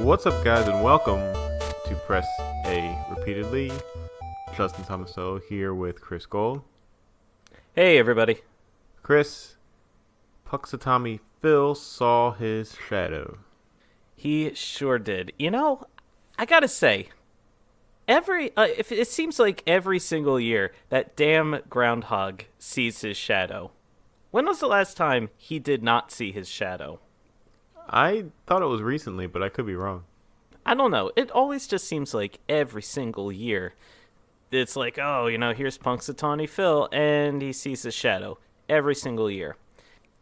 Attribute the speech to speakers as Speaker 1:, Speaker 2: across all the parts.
Speaker 1: What's up, guys, and welcome to Press A repeatedly. Justin Tomaso here with Chris Gold.
Speaker 2: Hey, everybody.
Speaker 1: Chris, Puxatami Phil saw his shadow.
Speaker 2: He sure did. I gotta say, if it seems like every single year that damn groundhog sees his shadow. When was the last time he did not see his shadow?
Speaker 1: I thought it was recently, but I could be wrong.
Speaker 2: I don't know. It always just seems like every single year. It's like, here's Punxsutawney Phil, and he sees his shadow every single year.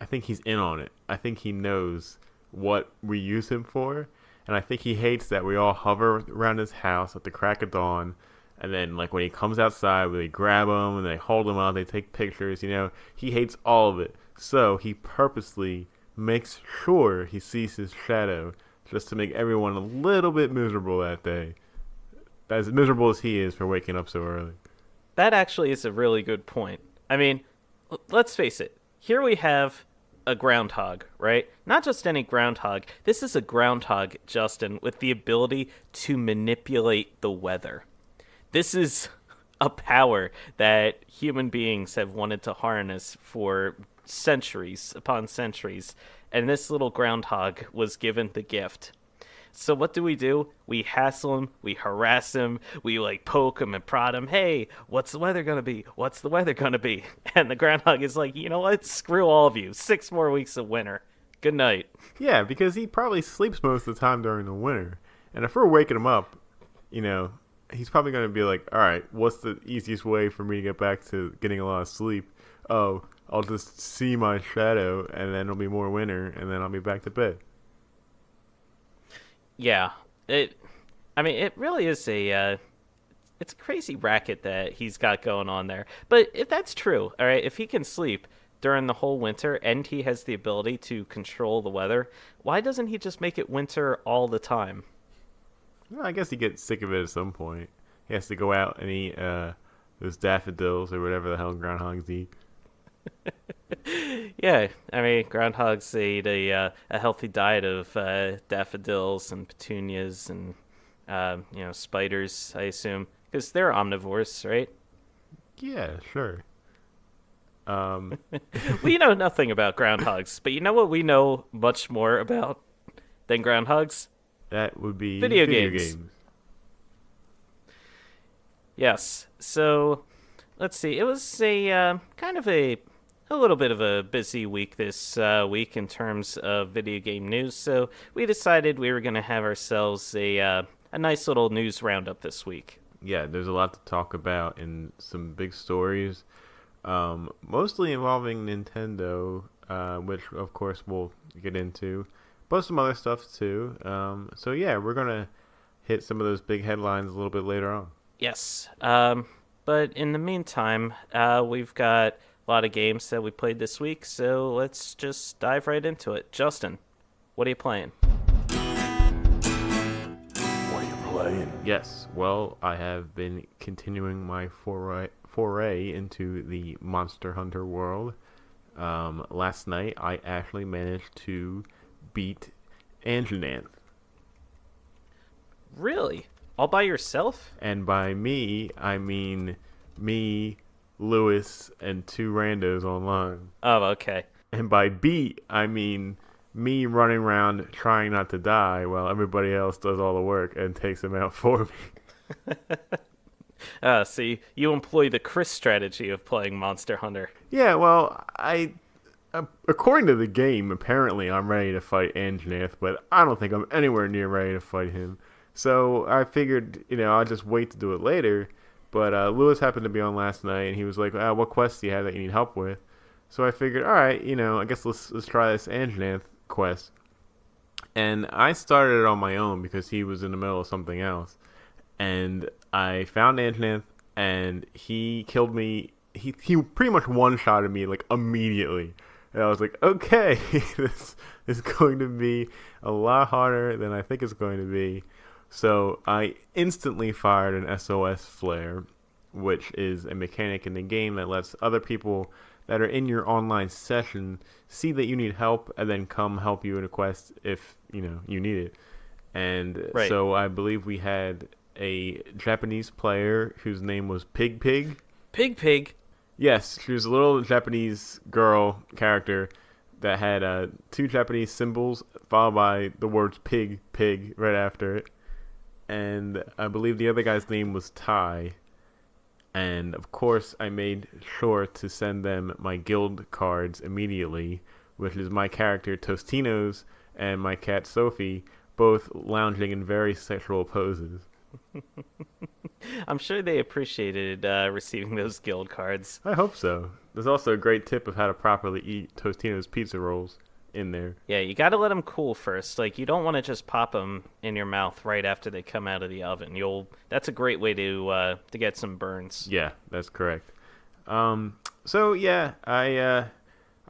Speaker 1: I think he's in on it. I think he knows what we use him for, and I think he hates that we all hover around his house at the crack of dawn, and then when he comes outside, they grab him and they hold him out, they take pictures. He hates all of it. So he purposely makes sure he sees his shadow just to make everyone a little bit miserable that day. As miserable as he is for waking up so early.
Speaker 2: That actually is a really good point. I mean, let's face it. Here we have a groundhog, right? Not just any groundhog. This is a groundhog, Justin, with the ability to manipulate the weather. This is a power that human beings have wanted to harness for centuries upon centuries, and this little groundhog was given the gift. So what do? We hassle him, we harass him, we poke him and prod him. Hey, what's the weather gonna be? What's the weather gonna be? And the groundhog is like, you know what? Screw all of you. 6 more weeks of winter. Good night.
Speaker 1: Yeah, because he probably sleeps most of the time during the winter. And if we're waking him up, he's probably gonna be like, all right, what's the easiest way for me to get back to getting a lot of sleep? Oh, I'll just see my shadow, and then it'll be more winter, and then I'll be back to bed.
Speaker 2: Yeah, it really is it's a crazy racket that he's got going on there. But if that's true, all right, if he can sleep during the whole winter and he has the ability to control the weather, why doesn't he just make it winter all the time?
Speaker 1: Well, I guess he gets sick of it at some point. He has to go out and eat those daffodils or whatever the hell groundhogs eat.
Speaker 2: Yeah, groundhogs eat a healthy diet of daffodils and petunias and spiders, I assume, because they're omnivores, right?
Speaker 1: Yeah, sure.
Speaker 2: We know nothing about groundhogs, but you know what we know much more about than groundhogs?
Speaker 1: That would be
Speaker 2: video games. Yes. So let's see. It was a kind of a little bit of a busy week this week in terms of video game news. So we decided we were going to have ourselves a nice little news roundup this week.
Speaker 1: Yeah, there's a lot to talk about and some big stories, mostly involving Nintendo, which of course we'll get into, but some other stuff too. So yeah, we're going to hit some of those big headlines a little bit later on.
Speaker 2: Yes. But in the meantime, we've got a lot of games that we played this week, so let's just dive right into it. Justin, what are you playing?
Speaker 1: What are you playing? Yes, well, I have been continuing my foray into the Monster Hunter world. Last night, I actually managed to beat Anjanath.
Speaker 2: Really? All by yourself?
Speaker 1: And by me, I mean me, Lewis, and 2 randos online.
Speaker 2: Oh, okay.
Speaker 1: And by beat, I mean me running around trying not to die while everybody else does all the work and takes them out for me.
Speaker 2: See, you employ the Chris strategy of playing Monster Hunter.
Speaker 1: Yeah, well, according to the game, apparently I'm ready to fight Anjanath, but I don't think I'm anywhere near ready to fight him. So I figured, I'll just wait to do it later. But Lewis happened to be on last night, and he was like, what quests do you have that you need help with? So I figured, all right, I guess let's try this Anjanath quest. And I started it on my own because he was in the middle of something else. And I found Anjanath, and he killed me. He pretty much one-shotted me, immediately. And I was like, okay, this is going to be a lot harder than I think it's going to be. So I instantly fired an SOS flare, which is a mechanic in the game that lets other people that are in your online session see that you need help and then come help you in a quest if you need it. And
Speaker 2: Right.
Speaker 1: so I believe we had a Japanese player whose name was Pig Pig.
Speaker 2: Pig Pig.
Speaker 1: Yes, she was a little Japanese girl character that had two Japanese symbols followed by the words pig, pig right after it. And I believe the other guy's name was Ty. And of course, I made sure to send them my guild cards immediately, which is my character Tostinos and my cat Sophie, both lounging in very sexual poses.
Speaker 2: I'm sure they appreciated receiving those guild cards.
Speaker 1: I hope so. There's also a great tip of how to properly eat Tostino's pizza rolls in there.
Speaker 2: Yeah, you got to let them cool first. Like, you don't want to just pop them in your mouth right after they come out of the oven. That's a great way to get some burns.
Speaker 1: Yeah, that's correct. So yeah, I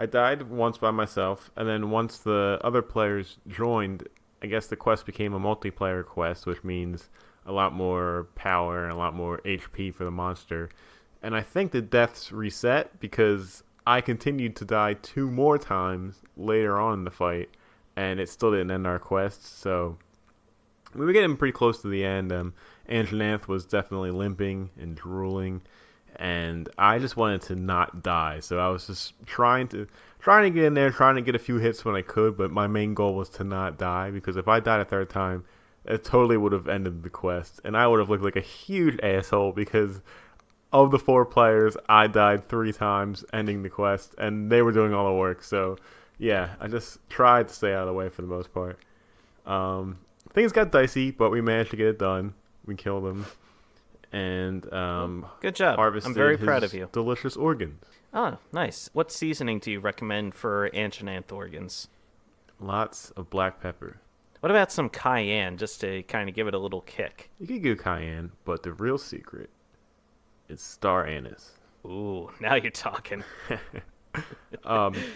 Speaker 1: died once by myself, and then once the other players joined, I guess the quest became a multiplayer quest, which means a lot more power and a lot more HP for the monster. And I think the deaths reset because I continued to die 2 more times later on in the fight, and it still didn't end our quest. So we were getting pretty close to the end. Anjanath was definitely limping and drooling, and I just wanted to not die. So I was just trying to get in there, trying to get a few hits when I could. But my main goal was to not die, because if I died a third time, it totally would have ended the quest, and I would have looked like a huge asshole because of the 4 players, I died 3 times, ending the quest, and they were doing all the work. So, yeah, I just tried to stay out of the way for the most part. Things got dicey, but we managed to get it done. We killed him, and
Speaker 2: Good job.
Speaker 1: harvested
Speaker 2: I'm very
Speaker 1: his
Speaker 2: proud of you.
Speaker 1: delicious organs.
Speaker 2: Oh, nice. What seasoning do you recommend for Anjanath organs?
Speaker 1: Lots of black pepper.
Speaker 2: What about some cayenne, just to kind of give it a little kick?
Speaker 1: You could go cayenne, but the real secret is star anise.
Speaker 2: Ooh, now you're talking.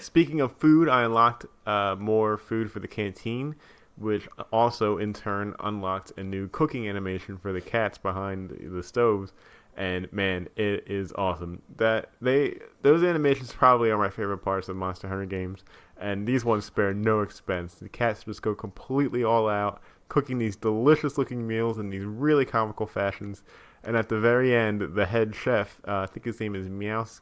Speaker 1: Speaking of food, I unlocked more food for the canteen, which also in turn unlocked a new cooking animation for the cats behind the stoves. And man, it is awesome. Those animations probably are my favorite parts of Monster Hunter games, and these ones spare no expense. The cats just go completely all out, cooking these delicious looking meals in these really comical fashions. And at the very end, the head chef, I think his name is Meowski?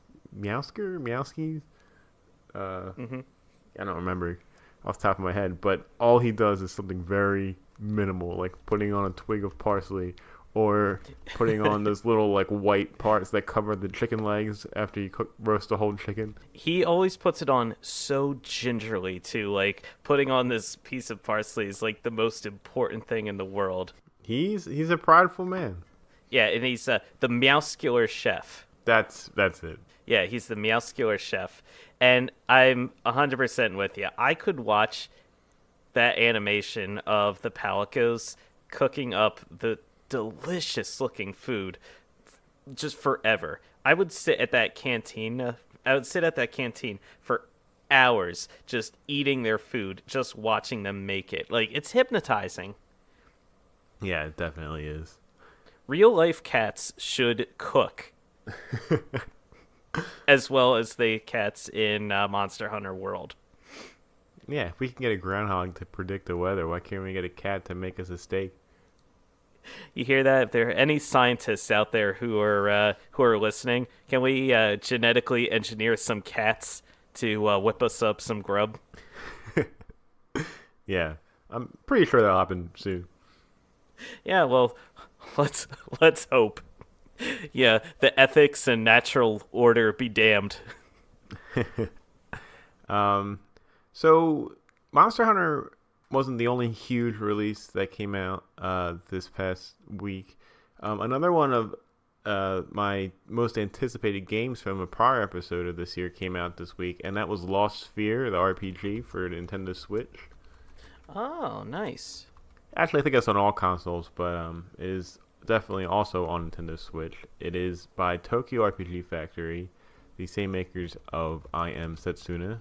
Speaker 1: I don't remember off the top of my head, but all he does is something very minimal, like putting on a twig of parsley, or putting on those little like white parts that cover the chicken legs after you roast a whole chicken.
Speaker 2: He always puts it on so gingerly, too. Like, putting on this piece of parsley is like the most important thing in the world.
Speaker 1: He's a prideful man.
Speaker 2: Yeah, and he's the Meowscular chef.
Speaker 1: That's it.
Speaker 2: Yeah, he's the Meowscular chef. And I'm 100% with you. I could watch that animation of the Palicos cooking up the delicious looking food just forever. I would sit at that canteen. I would sit at that canteen for hours just eating their food, just watching them make it. Like, it's hypnotizing.
Speaker 1: Yeah, it definitely is.
Speaker 2: Real life cats should cook. As well as the cats in Monster Hunter World.
Speaker 1: Yeah, if we can get a groundhog to predict the weather, why can't we get a cat to make us a steak?
Speaker 2: You hear that? If there are any scientists out there who are listening, can we genetically engineer some cats to whip us up some grub?
Speaker 1: Yeah, I'm pretty sure that'll happen soon.
Speaker 2: Yeah, well, let's hope. Yeah, the ethics and natural order be damned.
Speaker 1: So Monster Hunter wasn't the only huge release that came out this past week. Another one of my most anticipated games from a prior episode of this year came out this week, and that was Lost Sphere, the RPG for Nintendo Switch.
Speaker 2: Oh, nice.
Speaker 1: Actually, I think that's on all consoles, but it is definitely also on Nintendo Switch. It is by Tokyo RPG Factory, the same makers of I Am Setsuna,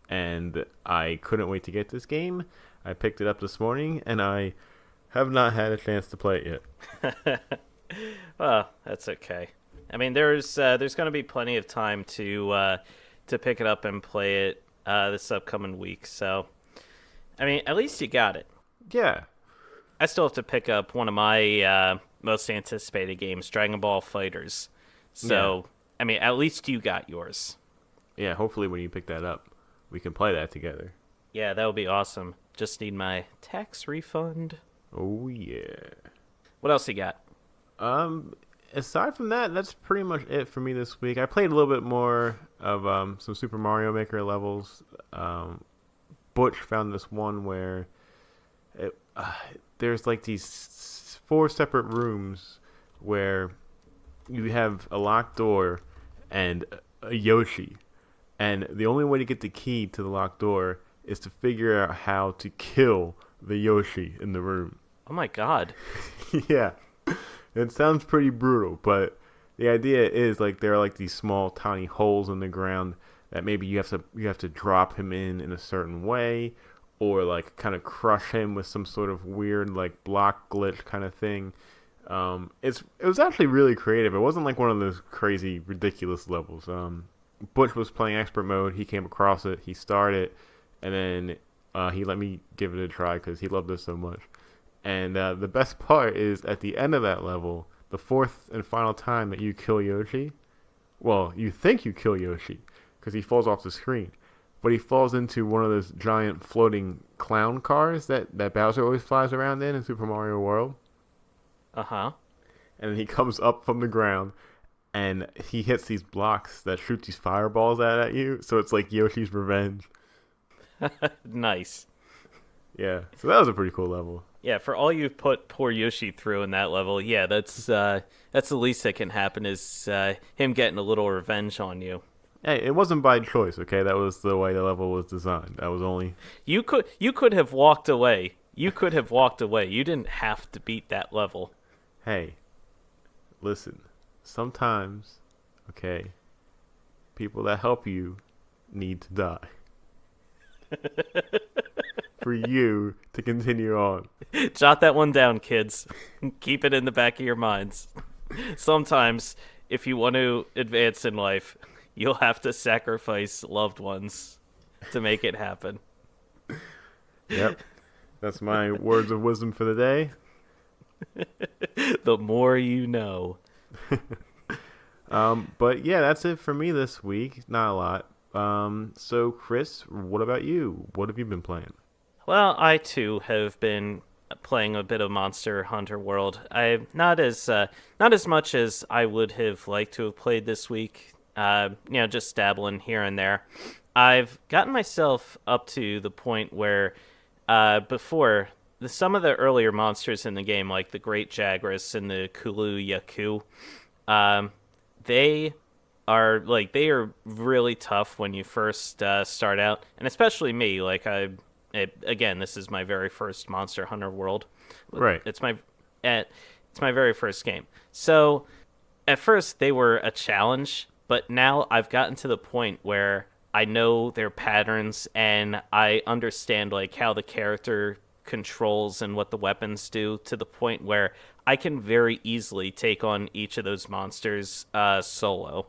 Speaker 1: and I couldn't wait to get this game. I picked it up this morning, and I have not had a chance to play it yet.
Speaker 2: Well, that's okay. I mean, there's going to be plenty of time to pick it up and play it this upcoming week. So, I mean, at least you got it.
Speaker 1: Yeah.
Speaker 2: I still have to pick up one of my most anticipated games, Dragon Ball Fighters.
Speaker 1: Yeah.
Speaker 2: So, I mean, at least you got yours.
Speaker 1: Yeah, hopefully when you pick that up, we can play that together.
Speaker 2: Yeah, that would be awesome. Just need my tax refund.
Speaker 1: Oh yeah.
Speaker 2: What else you got?
Speaker 1: Um, Aside from that, that's pretty much it for me this week. I played a little bit more of some Super Mario Maker levels. Butch found this one where it, there's like these four separate rooms where you have a locked door and a Yoshi, and the only way to get the key to the locked door is to figure out how to kill the Yoshi in the room.
Speaker 2: Oh my god.
Speaker 1: Yeah, it sounds pretty brutal, but the idea is like there are like these small, tiny holes in the ground that maybe you have to drop him in a certain way, or like kind of crush him with some sort of weird like block glitch kind of thing. It was actually really creative. It wasn't like one of those crazy ridiculous levels. Butch was playing expert mode. He came across it. He started, and then he let me give it a try because he loved it so much. And the best part is at the end of that level, the fourth and final time that you kill Yoshi, well, you think you kill Yoshi because he falls off the screen, but he falls into one of those giant floating clown cars that Bowser always flies around in Super Mario World.
Speaker 2: Uh-huh.
Speaker 1: And then he comes up from the ground and he hits these blocks that shoot these fireballs at you. So it's like Yoshi's revenge.
Speaker 2: Nice.
Speaker 1: Yeah, so that was a pretty cool level.
Speaker 2: Yeah, for all you put poor Yoshi through in that level, yeah, that's the least that can happen is him getting a little revenge on you.
Speaker 1: Hey, it wasn't by choice, okay? That was the way the level was designed. That was only...
Speaker 2: You could have walked away. You could have walked away. You didn't have to beat that level.
Speaker 1: Hey, listen. Sometimes, okay, people that help you need to die. For you to continue on.
Speaker 2: Jot that one down, kids. Keep it in the back of your minds. Sometimes, if you want to advance in life, you'll have to sacrifice loved ones to make it happen.
Speaker 1: Yep. That's my words of wisdom for the day.
Speaker 2: The more you know.
Speaker 1: But yeah, that's it for me this week. Not a lot. So Chris, what about you? What have you been playing?
Speaker 2: Well, I too have been playing a bit of Monster Hunter World. I not as much as I would have liked to have played this week. Just dabbling here and there. I've gotten myself up to the point where before some of the earlier monsters in the game, like the Great Jagras and the Kulu Yaku, they are really tough when you first start out, and especially me. Again, this is my very first Monster Hunter World.
Speaker 1: Right.
Speaker 2: It's my very first game. So at first they were a challenge, but now I've gotten to the point where I know their patterns and I understand like how the character controls and what the weapons do, to the point where I can very easily take on each of those monsters solo.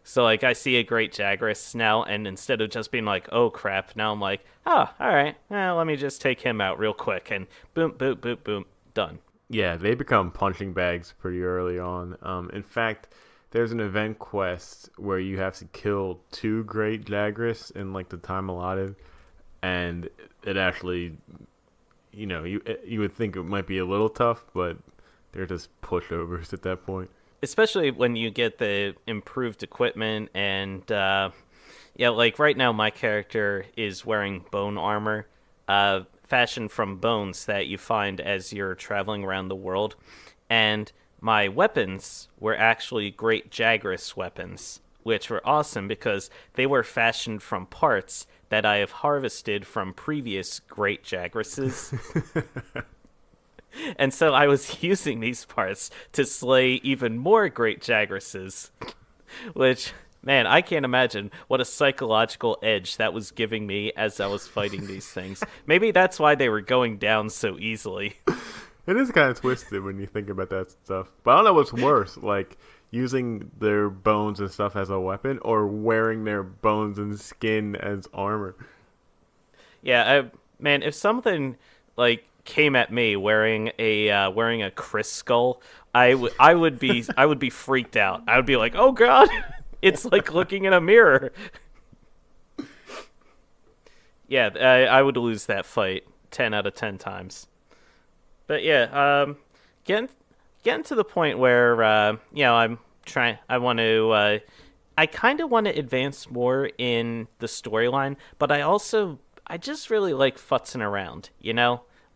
Speaker 2: So, like, I see a Great Jagras now, and instead of just being like, oh, crap, now I'm like, oh, all right, let me just take him out real quick, and boom, boom, boom, boom, done.
Speaker 1: Yeah, they become punching bags pretty early on. In fact, there's an event quest where you have to kill 2 Great Jagras in, like, the time allotted, and it actually, you would think it might be a little tough, but they're just pushovers at that point.
Speaker 2: Especially when you get the improved equipment and, like right now my character is wearing bone armor, fashioned from bones that you find as you're traveling around the world. And my weapons were actually Great Jagras weapons, which were awesome because they were fashioned from parts that I have harvested from previous Great Jagrases. And so I was using these parts to slay even more Great Jagrases, which, man, I can't imagine what a psychological edge that was giving me as I was fighting these things. Maybe that's why they were going down so easily.
Speaker 1: It is kind of twisted when you think about that stuff. But I don't know what's worse, like using their bones and stuff as a weapon or wearing their bones and skin as armor.
Speaker 2: Yeah, man, if something like came at me wearing a Chris skull, I would be freaked out. I would be like, "Oh God, it's like looking in a mirror." Yeah, I would lose that fight 10 out of 10 times. But yeah, getting getting to the point where I'm trying. I kind of want to advance more in the storyline, but I just really like futzing around.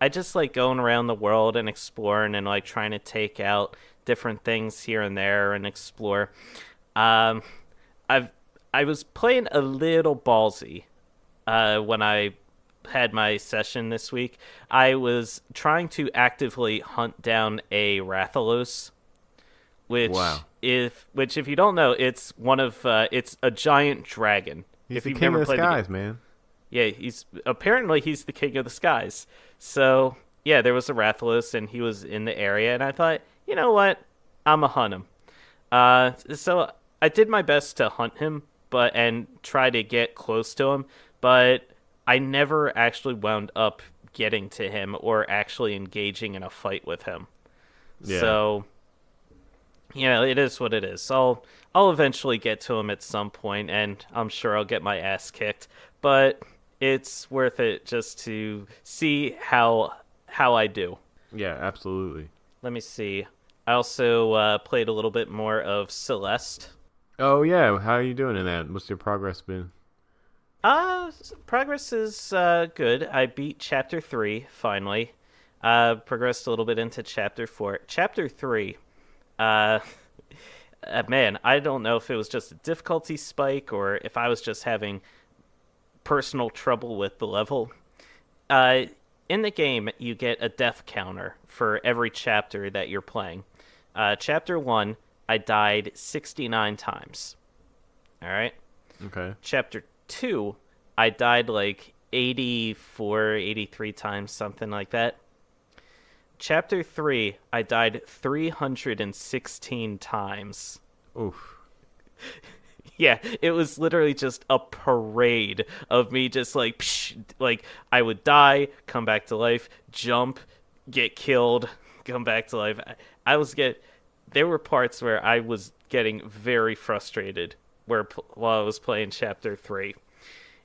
Speaker 2: I just like going around the world and exploring and like trying to take out different things here and there and explore. Um, I've I was playing a little ballsy when I had my session this week. I was trying to actively hunt down a Rathalos, which
Speaker 1: Wow.
Speaker 2: if you don't know, it's a giant dragon.
Speaker 1: He's
Speaker 2: If
Speaker 1: the
Speaker 2: you've
Speaker 1: king
Speaker 2: never
Speaker 1: of the
Speaker 2: played the game,
Speaker 1: skies, man.
Speaker 2: yeah, he's the king of the skies. So yeah, there was a Rathalos, and he was in the area, and I thought, you know what, I'ma hunt him. So I did my best to hunt him, and try to get close to him, but I never actually wound up getting to him or actually engaging in a fight with him.
Speaker 1: Yeah.
Speaker 2: So yeah, it is what it is. I'll eventually get to him at some point, and I'm sure I'll get my ass kicked. But it's worth it just to see how I do.
Speaker 1: Yeah, absolutely.
Speaker 2: Let me see. I also played a little bit more of Celeste.
Speaker 1: Oh yeah, how are you doing in that? What's your progress been?
Speaker 2: Progress is good. I beat Chapter 3 finally. Progressed a little bit into Chapter 4. Chapter 3. Uh, Man, I don't know if it was just a difficulty spike or if I was just having personal trouble with the level. Uh, in the game, you get a death counter for every chapter that you're playing. Chapter 1, I died 69 times. All right.
Speaker 1: Okay.
Speaker 2: Chapter 2, I died like 84, 83 times, something like that. Chapter 3, I died 316 times.
Speaker 1: Oof.
Speaker 2: Yeah, it was literally just a parade of me just like, psh, like I would die, come back to life, jump, get killed, come back to life. I was get There were parts where I was getting very frustrated while I was playing Chapter 3.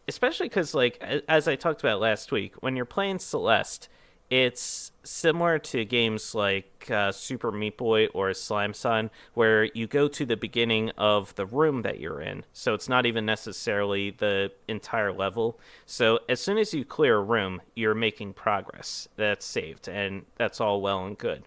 Speaker 2: Especially because, like, as I talked about last week, when you're playing Celeste, it's similar to games like Super Meat Boy or Slime Son, where you go to the beginning of the room that you're in. So it's not even necessarily the entire level. So as soon as you clear a room, you're making progress. That's saved, and that's all well and good.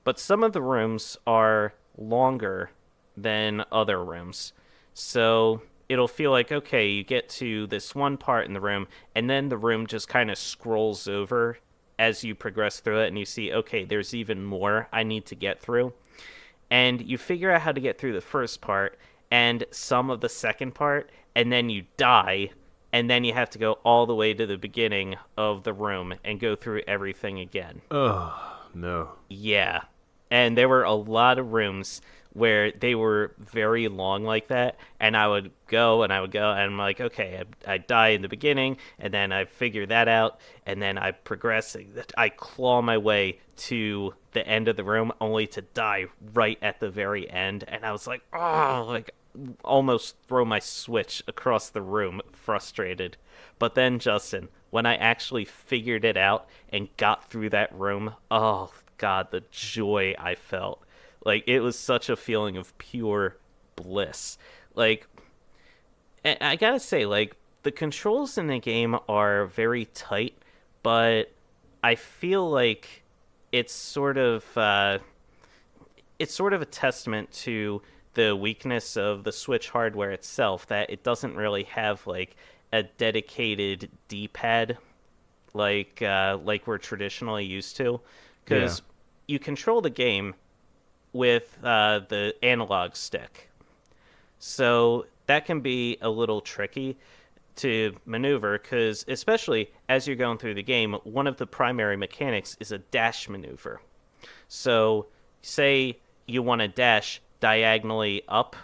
Speaker 2: But some of the rooms are longer than other rooms. So it'll feel like, okay, you get to this one part in the room, and then the room just kind of scrolls over as you progress through it, and you see, okay, there's even more I need to get through. And you figure out how to get through the first part and some of the second part, and then you die, and then you have to go all the way to the beginning of the room and go through everything again.
Speaker 1: Oh no.
Speaker 2: Yeah. And there were a lot of rooms where they were very long like that, and I would go and I'm like, okay, I die in the beginning, and then I figure that out, and then I progress. I claw my way to the end of the room, only to die right at the very end, and I was like, oh, like almost throw my Switch across the room, frustrated. But then, Justin, when I actually figured it out and got through that room, oh God, the joy I felt. Like, it was such a feeling of pure bliss. Like, I gotta say, like, the controls in the game are very tight, but I feel like it's sort of a testament to the weakness of the Switch hardware itself, that it doesn't really have like a dedicated D-pad like we're traditionally used to,
Speaker 1: Yeah.
Speaker 2: because you control the game with the analog stick. So that can be a little tricky to maneuver, because especially as you're going through the game, one of the primary mechanics is a dash maneuver. So say you want to dash diagonally up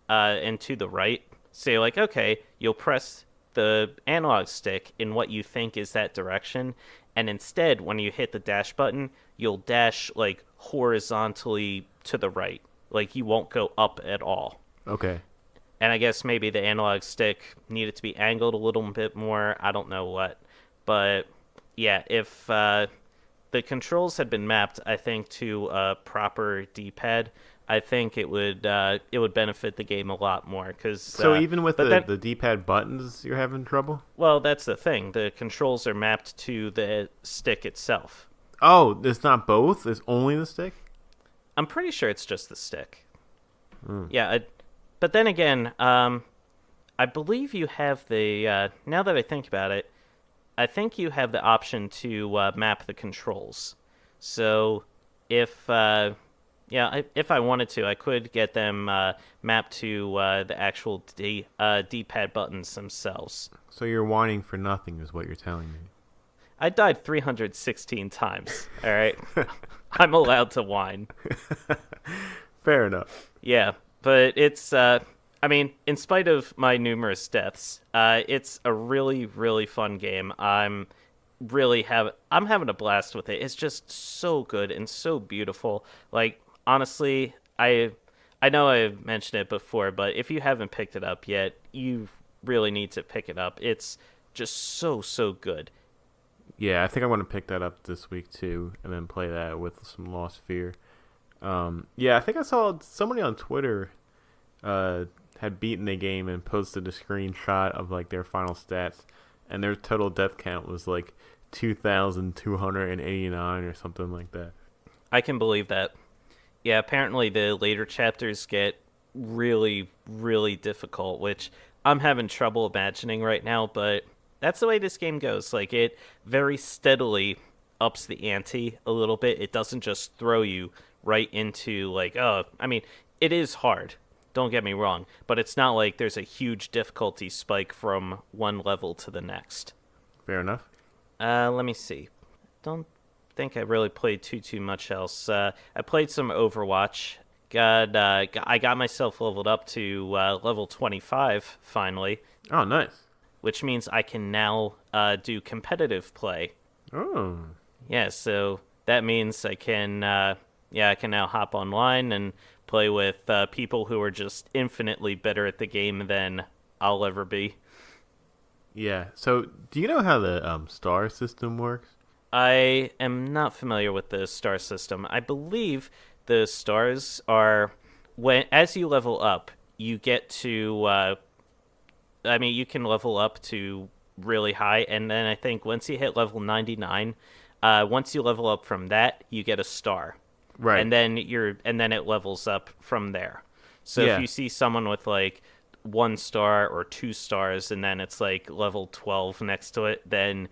Speaker 2: and to the right. So you're like, okay, you'll press the analog stick in what you think is that direction, and instead, when you hit the dash button, you'll dash like horizontally to the right. Like you won't go up at all.
Speaker 1: Okay.
Speaker 2: And I guess maybe the analog stick needed to be angled a little bit more. I don't know what. But yeah, if the controls had been mapped, I think, to a proper D-pad, I think it would benefit the game a lot more.
Speaker 1: So even with
Speaker 2: but
Speaker 1: the D-pad buttons, you're having trouble?
Speaker 2: well, that's the thing. The controls are mapped to the stick itself.
Speaker 1: Oh, it's not both? It's only the stick?
Speaker 2: I'm pretty sure it's just the stick. Yeah, but then again, I believe you have the. Now that I think about it, I think you have the option to map the controls. So if if I wanted to, I could get them mapped to the actual D-pad buttons themselves.
Speaker 1: So you're whining for nothing is what you're telling me.
Speaker 2: I died 316 times. All right, I'm allowed to whine.
Speaker 1: Fair enough.
Speaker 2: Yeah, but it's. I mean, in spite of my numerous deaths, it's a really, really fun game. I'm having a blast with it. It's just so good and so beautiful. Like, honestly, I know I've mentioned it before, but if you haven't picked it up yet, you really need to pick it up. It's just so good.
Speaker 1: Yeah, I think I'm going to pick that up this week too, and then play that with some Lost Fear. Yeah, I think I saw somebody on Twitter had beaten the game and posted a screenshot of like their final stats, and their total death count was like 2,289 or something like that.
Speaker 2: I can believe that. Yeah, apparently the later chapters get really, really difficult, which I'm having trouble imagining right now, but that's the way this game goes. Like, it very steadily ups the ante a little bit. It doesn't just throw you right into, like, oh, I mean, it is hard. Don't get me wrong, but it's not like there's a huge difficulty spike from one level to the next.
Speaker 1: Fair enough.
Speaker 2: Let me see. Don't think I really played too much else. I played some Overwatch. I got myself leveled up to level 25 finally.
Speaker 1: Oh, nice.
Speaker 2: Which means I can now do competitive play.
Speaker 1: Oh.
Speaker 2: Yeah, so that means I can now hop online and play with people who are just infinitely better at the game than I'll ever be.
Speaker 1: Yeah. So, do you know how the star system works?
Speaker 2: I am not familiar with the star system. I believe the stars are as you level up, you get to. You can level up to really high, and then I think once you hit level 99, once you level up from that, you get a star.
Speaker 1: Right.
Speaker 2: And then it levels up from there. So
Speaker 1: Yeah.
Speaker 2: if you see someone with like 1 star or 2 stars, and then it's like level 12 next to it, then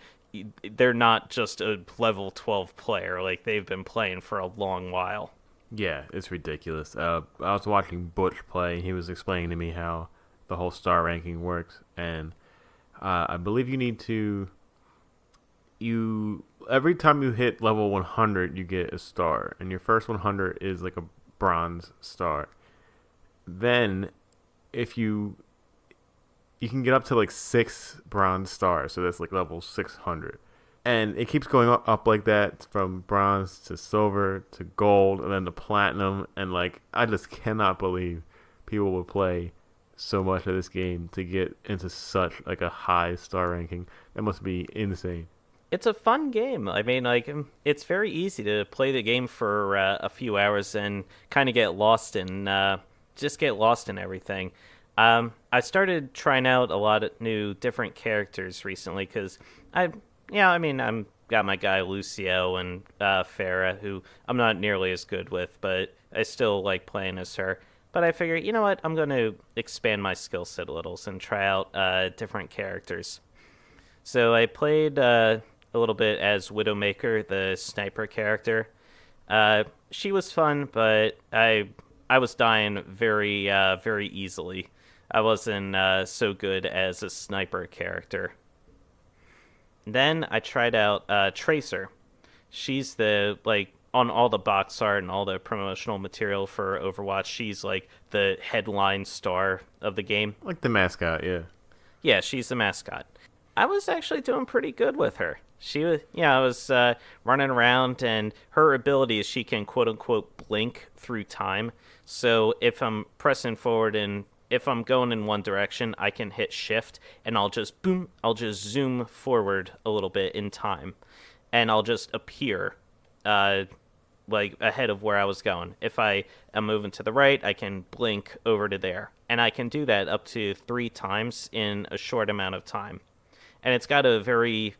Speaker 2: they're not just a level 12 player. Like, they've been playing for a long while.
Speaker 1: Yeah, it's ridiculous. I was watching Butch play. He was explaining to me how the whole star ranking works, and I believe you need to. Every time you hit level 100, you get a star, and your first 100 is like a bronze star. Then, if you can get up to like 6 bronze stars, so that's like level 600, and it keeps going up like that from bronze to silver to gold and then to platinum. And like, I just cannot believe people would play so much of this game to get into such like a high star ranking. That must be insane.
Speaker 2: It's a fun game. I mean, like, it's very easy to play the game for a few hours and kind of get lost in everything. I started trying out a lot of new different characters recently because I'm got my guy Lucio and Farah, who I'm not nearly as good with, but I still like playing as her. But I figure, you know what, I'm going to expand my skill set a little and try out different characters. So I played a little bit as Widowmaker, the sniper character. She was fun, but I was dying very very easily. I wasn't so good as a sniper character. Then I tried out Tracer. She's the, like, on all the box art and all the promotional material for Overwatch, she's like the headline star of the game.
Speaker 1: Like the mascot, yeah.
Speaker 2: Yeah, she's the mascot. I was actually doing pretty good with her. She was, I was running around, and her ability is she can quote unquote blink through time. So if I'm pressing forward and if I'm going in one direction, I can hit shift and I'll just zoom forward a little bit in time, and I'll just appear uh, like ahead of where I was going. If I am moving to the right, I can blink over to there, and I can do that up to 3 times in a short amount of time. And it's got a very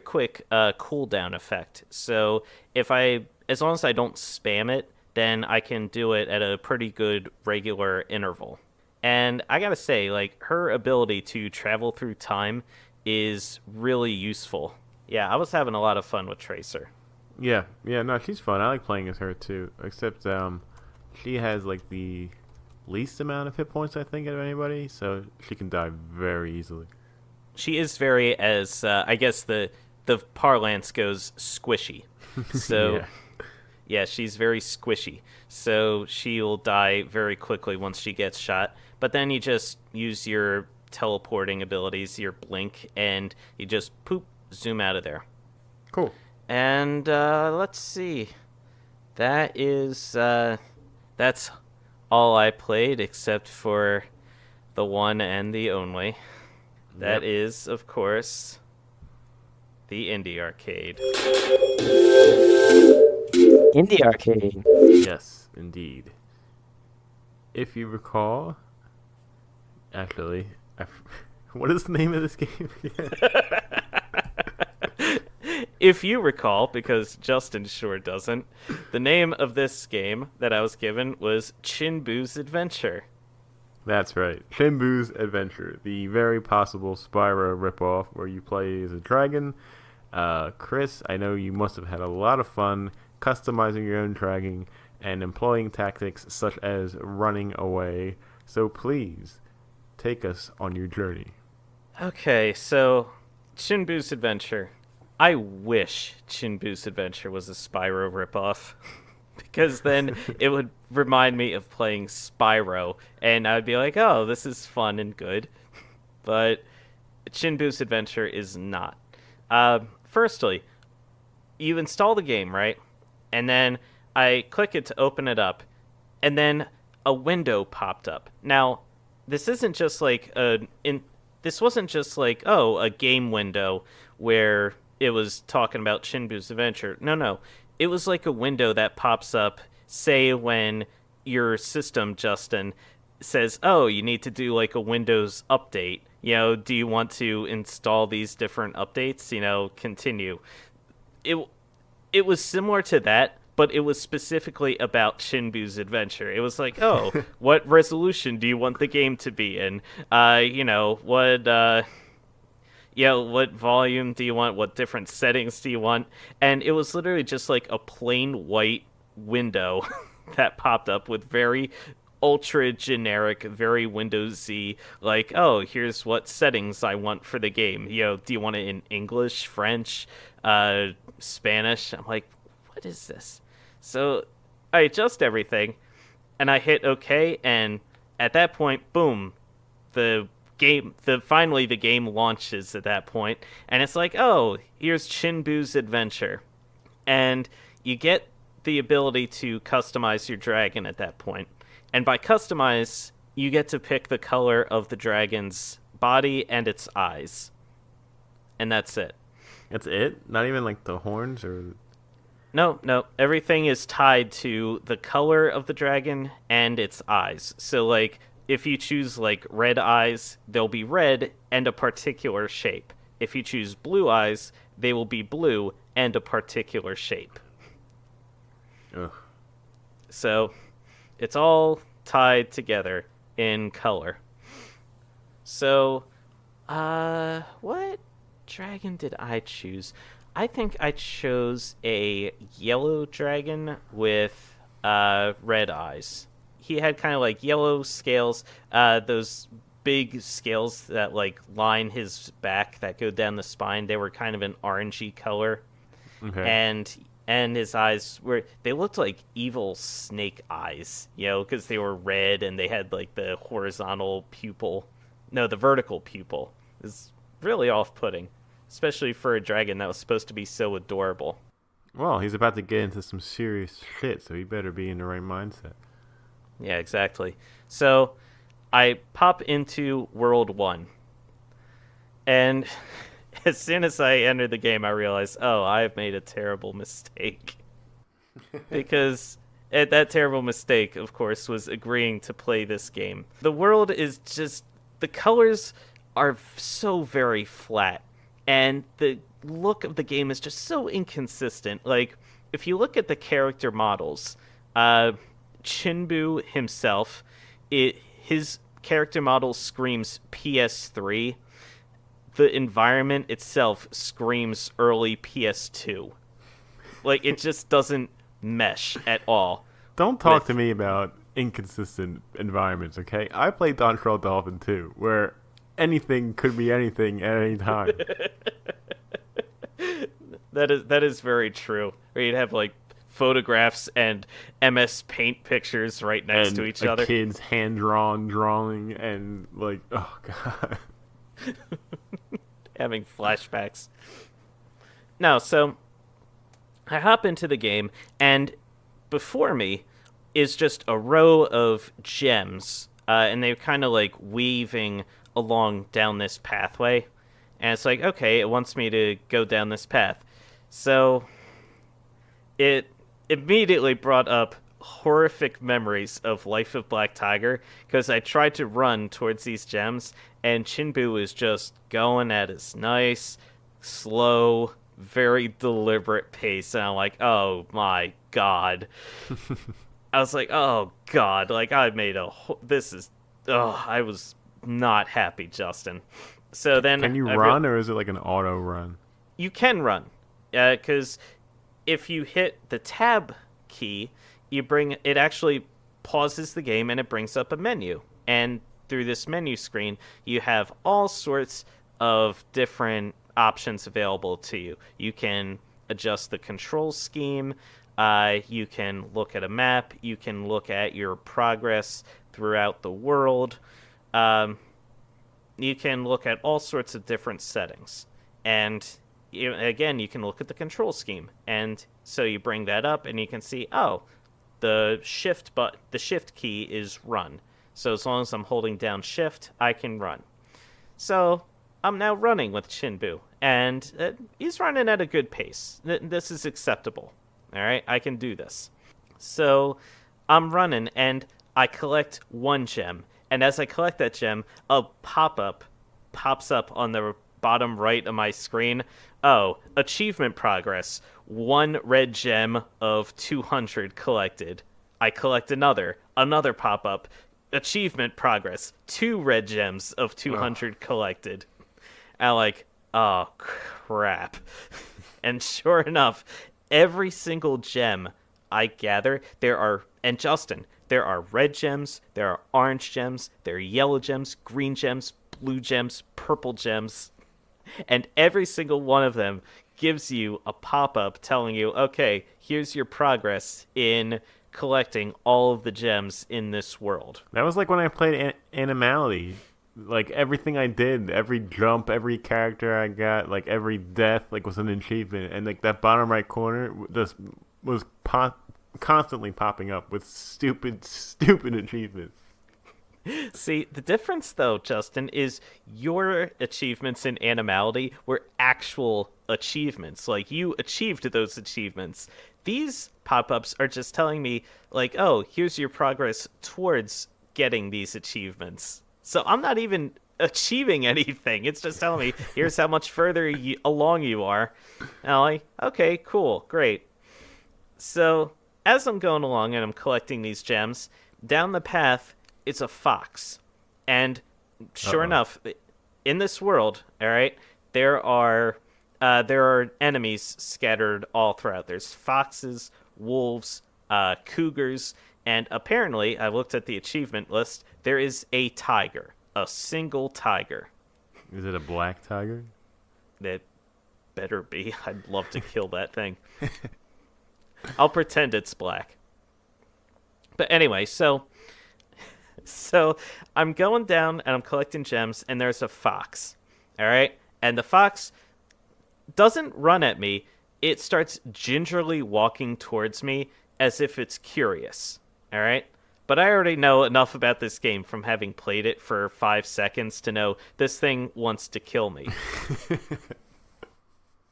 Speaker 2: quick cooldown effect. So as long as I don't spam it, then I can do it at a pretty good regular interval. And I gotta say, like, her ability to travel through time is really useful. Yeah, I was having a lot of fun with Tracer.
Speaker 1: Yeah, yeah, no, she's fun. I like playing as her too. Except she has like the least amount of hit points I think of anybody, so she can die very easily.
Speaker 2: She is very, as I guess the parlance goes, squishy. So
Speaker 1: Yeah.
Speaker 2: yeah, she's very squishy. So she will die very quickly once she gets shot. But then you just use your teleporting abilities, your blink, and you just poop, zoom out of there.
Speaker 1: Cool.
Speaker 2: And let's see. That's all I played except for the one and the only. That
Speaker 1: Yep.
Speaker 2: is, of course, the Indie Arcade.
Speaker 3: Indie Arcade.
Speaker 1: Yes, indeed. If you recall, actually, what is the name of this game again?
Speaker 2: If you recall, because Justin sure doesn't, the name of this game that I was given was Chinbu's Adventure.
Speaker 1: That's right. Chinbu's Adventure, the very possible Spyro ripoff where you play as a dragon. Chris, I know you must have had a lot of fun customizing your own dragon and employing tactics such as running away. So please, take us on your journey.
Speaker 2: Okay, so Chinbu's Adventure. I wish Chinbu's Adventure was a Spyro ripoff. Because then it would remind me of playing Spyro, and I'd be like, oh, this is fun and good. But Chinbu's Adventure is not. Firstly, you install the game, right? And then I click it to open it up, and then a window popped up. Now, this isn't just like this wasn't just like, oh, a game window where it was talking about Chinbu's Adventure. No. It was like a window that pops up, say, when your system, Justin, says, oh, you need to do like a Windows update. Do you want to install these different updates? Continue. It was similar to that, but it was specifically about Chinbu's Adventure. It was like, oh, what resolution do you want the game to be in? What volume do you want? What different settings do you want? And it was literally just like a plain white window that popped up with very ultra generic, very Windows-y, like, oh, here's what settings I want for the game. Do you want it in English, French, Spanish? I'm like, what is this? So I adjust everything, and I hit OK, and at that point, boom, finally the game launches at that point, and it's like, oh, here's Chinbu's Adventure, and you get the ability to customize your dragon at that point. And by customize, you get to pick the color of the dragon's body and its eyes, and that's it.
Speaker 1: That's it? Not even like the horns or...
Speaker 2: No, everything is tied to the color of the dragon and its eyes. So like, if you choose like red eyes, they'll be red and a particular shape. If you choose blue eyes, they will be blue and a particular shape.
Speaker 1: Ugh.
Speaker 2: So it's all tied together in color. So, what dragon did I choose? I think I chose a yellow dragon with red eyes. He had kind of like yellow scales, those big scales that like line his back that go down the spine. They were kind of an orangey color.
Speaker 1: Okay.
Speaker 2: And his eyes they looked like evil snake eyes, because they were red and they had like the horizontal pupil No, the vertical pupil is really off-putting, especially for a dragon that was supposed to be so adorable.
Speaker 1: Well, he's about to get into some serious shit, so he better be in the right mindset.
Speaker 2: Yeah, exactly. So I pop into World 1, and as soon as I enter the game, I realize, oh, I've made a terrible mistake. Because that terrible mistake, of course, was agreeing to play this game. The world is just... The colors are so very flat, and the look of the game is just so inconsistent. Like, if you look at the character models, Chinbu himself, his character model screams PS3. The environment itself screams early PS2. Like, it just doesn't mesh at all.
Speaker 1: Don't talk to me about inconsistent environments, okay? I played Control Dolphin 2, where anything could be anything at any time.
Speaker 2: That is very true. Where you'd have like photographs and MS Paint pictures right next to each other.
Speaker 1: Kid's hand-drawn drawing and like, oh god.
Speaker 2: Having flashbacks. No, so I hop into the game, and before me is just a row of gems, and they're kind of like weaving along down this pathway. And it's like, okay, it wants me to go down this path. So it immediately brought up horrific memories of Life of Black Tiger, because I tried to run towards these gems, and Chinbu was just going at his nice, slow, very deliberate pace, and I'm like, oh my god. I was like, oh god, like I made I was not happy, Justin. So then
Speaker 1: can you run, or is it like an auto run?
Speaker 2: You can run, because if you hit the tab key, it actually pauses the game and it brings up a menu. And through this menu screen, you have all sorts of different options available to you. You can adjust the control scheme. You can look at a map. You can look at your progress throughout the world. You can look at all sorts of different settings. And again, you can look at the control scheme. And so you bring that up and you can see, oh, the shift key is run. So as long as I'm holding down shift, I can run. So I'm now running with Chinbu, and he's running at a good pace. This is acceptable. All right, I can do this. So I'm running, and I collect one gem. And as I collect that gem, a pop-up pops up on the bottom right of my screen. Oh, achievement progress. 1 red gem of 200 collected. I collect another pop-up. Achievement progress. 2 red gems of 200 collected. And I'm like, oh, crap. And sure enough, every single gem I gather, there are red gems, there are orange gems, there are yellow gems, green gems, blue gems, purple gems, and every single one of them gives you a pop-up telling you, okay, here's your progress in collecting all of the gems in this world.
Speaker 1: That was like when I played Animality. Like, everything I did, every jump, every character I got, like, every death, like, was an achievement. And, like, that bottom right corner just was constantly popping up with stupid achievements.
Speaker 2: See, the difference, though, Justin, is your achievements in Animality were actual achievements. Like, you achieved those achievements. These pop-ups are just telling me, like, oh, here's your progress towards getting these achievements. So I'm not even achieving anything. It's just telling me, here's how much further along you are. And I'm like, okay, cool, great. So as I'm going along and I'm collecting these gems, down the path is a fox. And sure enough, in this world, all right, there are enemies scattered all throughout. There's foxes, wolves, cougars, and apparently, I looked at the achievement list, there is a tiger. A single tiger.
Speaker 1: Is it a black tiger?
Speaker 2: It better be. I'd love to kill that thing. I'll pretend it's black. But anyway, so So I'm going down and I'm collecting gems, and there's a fox. All right? And the fox doesn't run at me. It starts gingerly walking towards me as if it's curious. All right? But I already know enough about this game from having played it for 5 seconds to know this thing wants to kill me.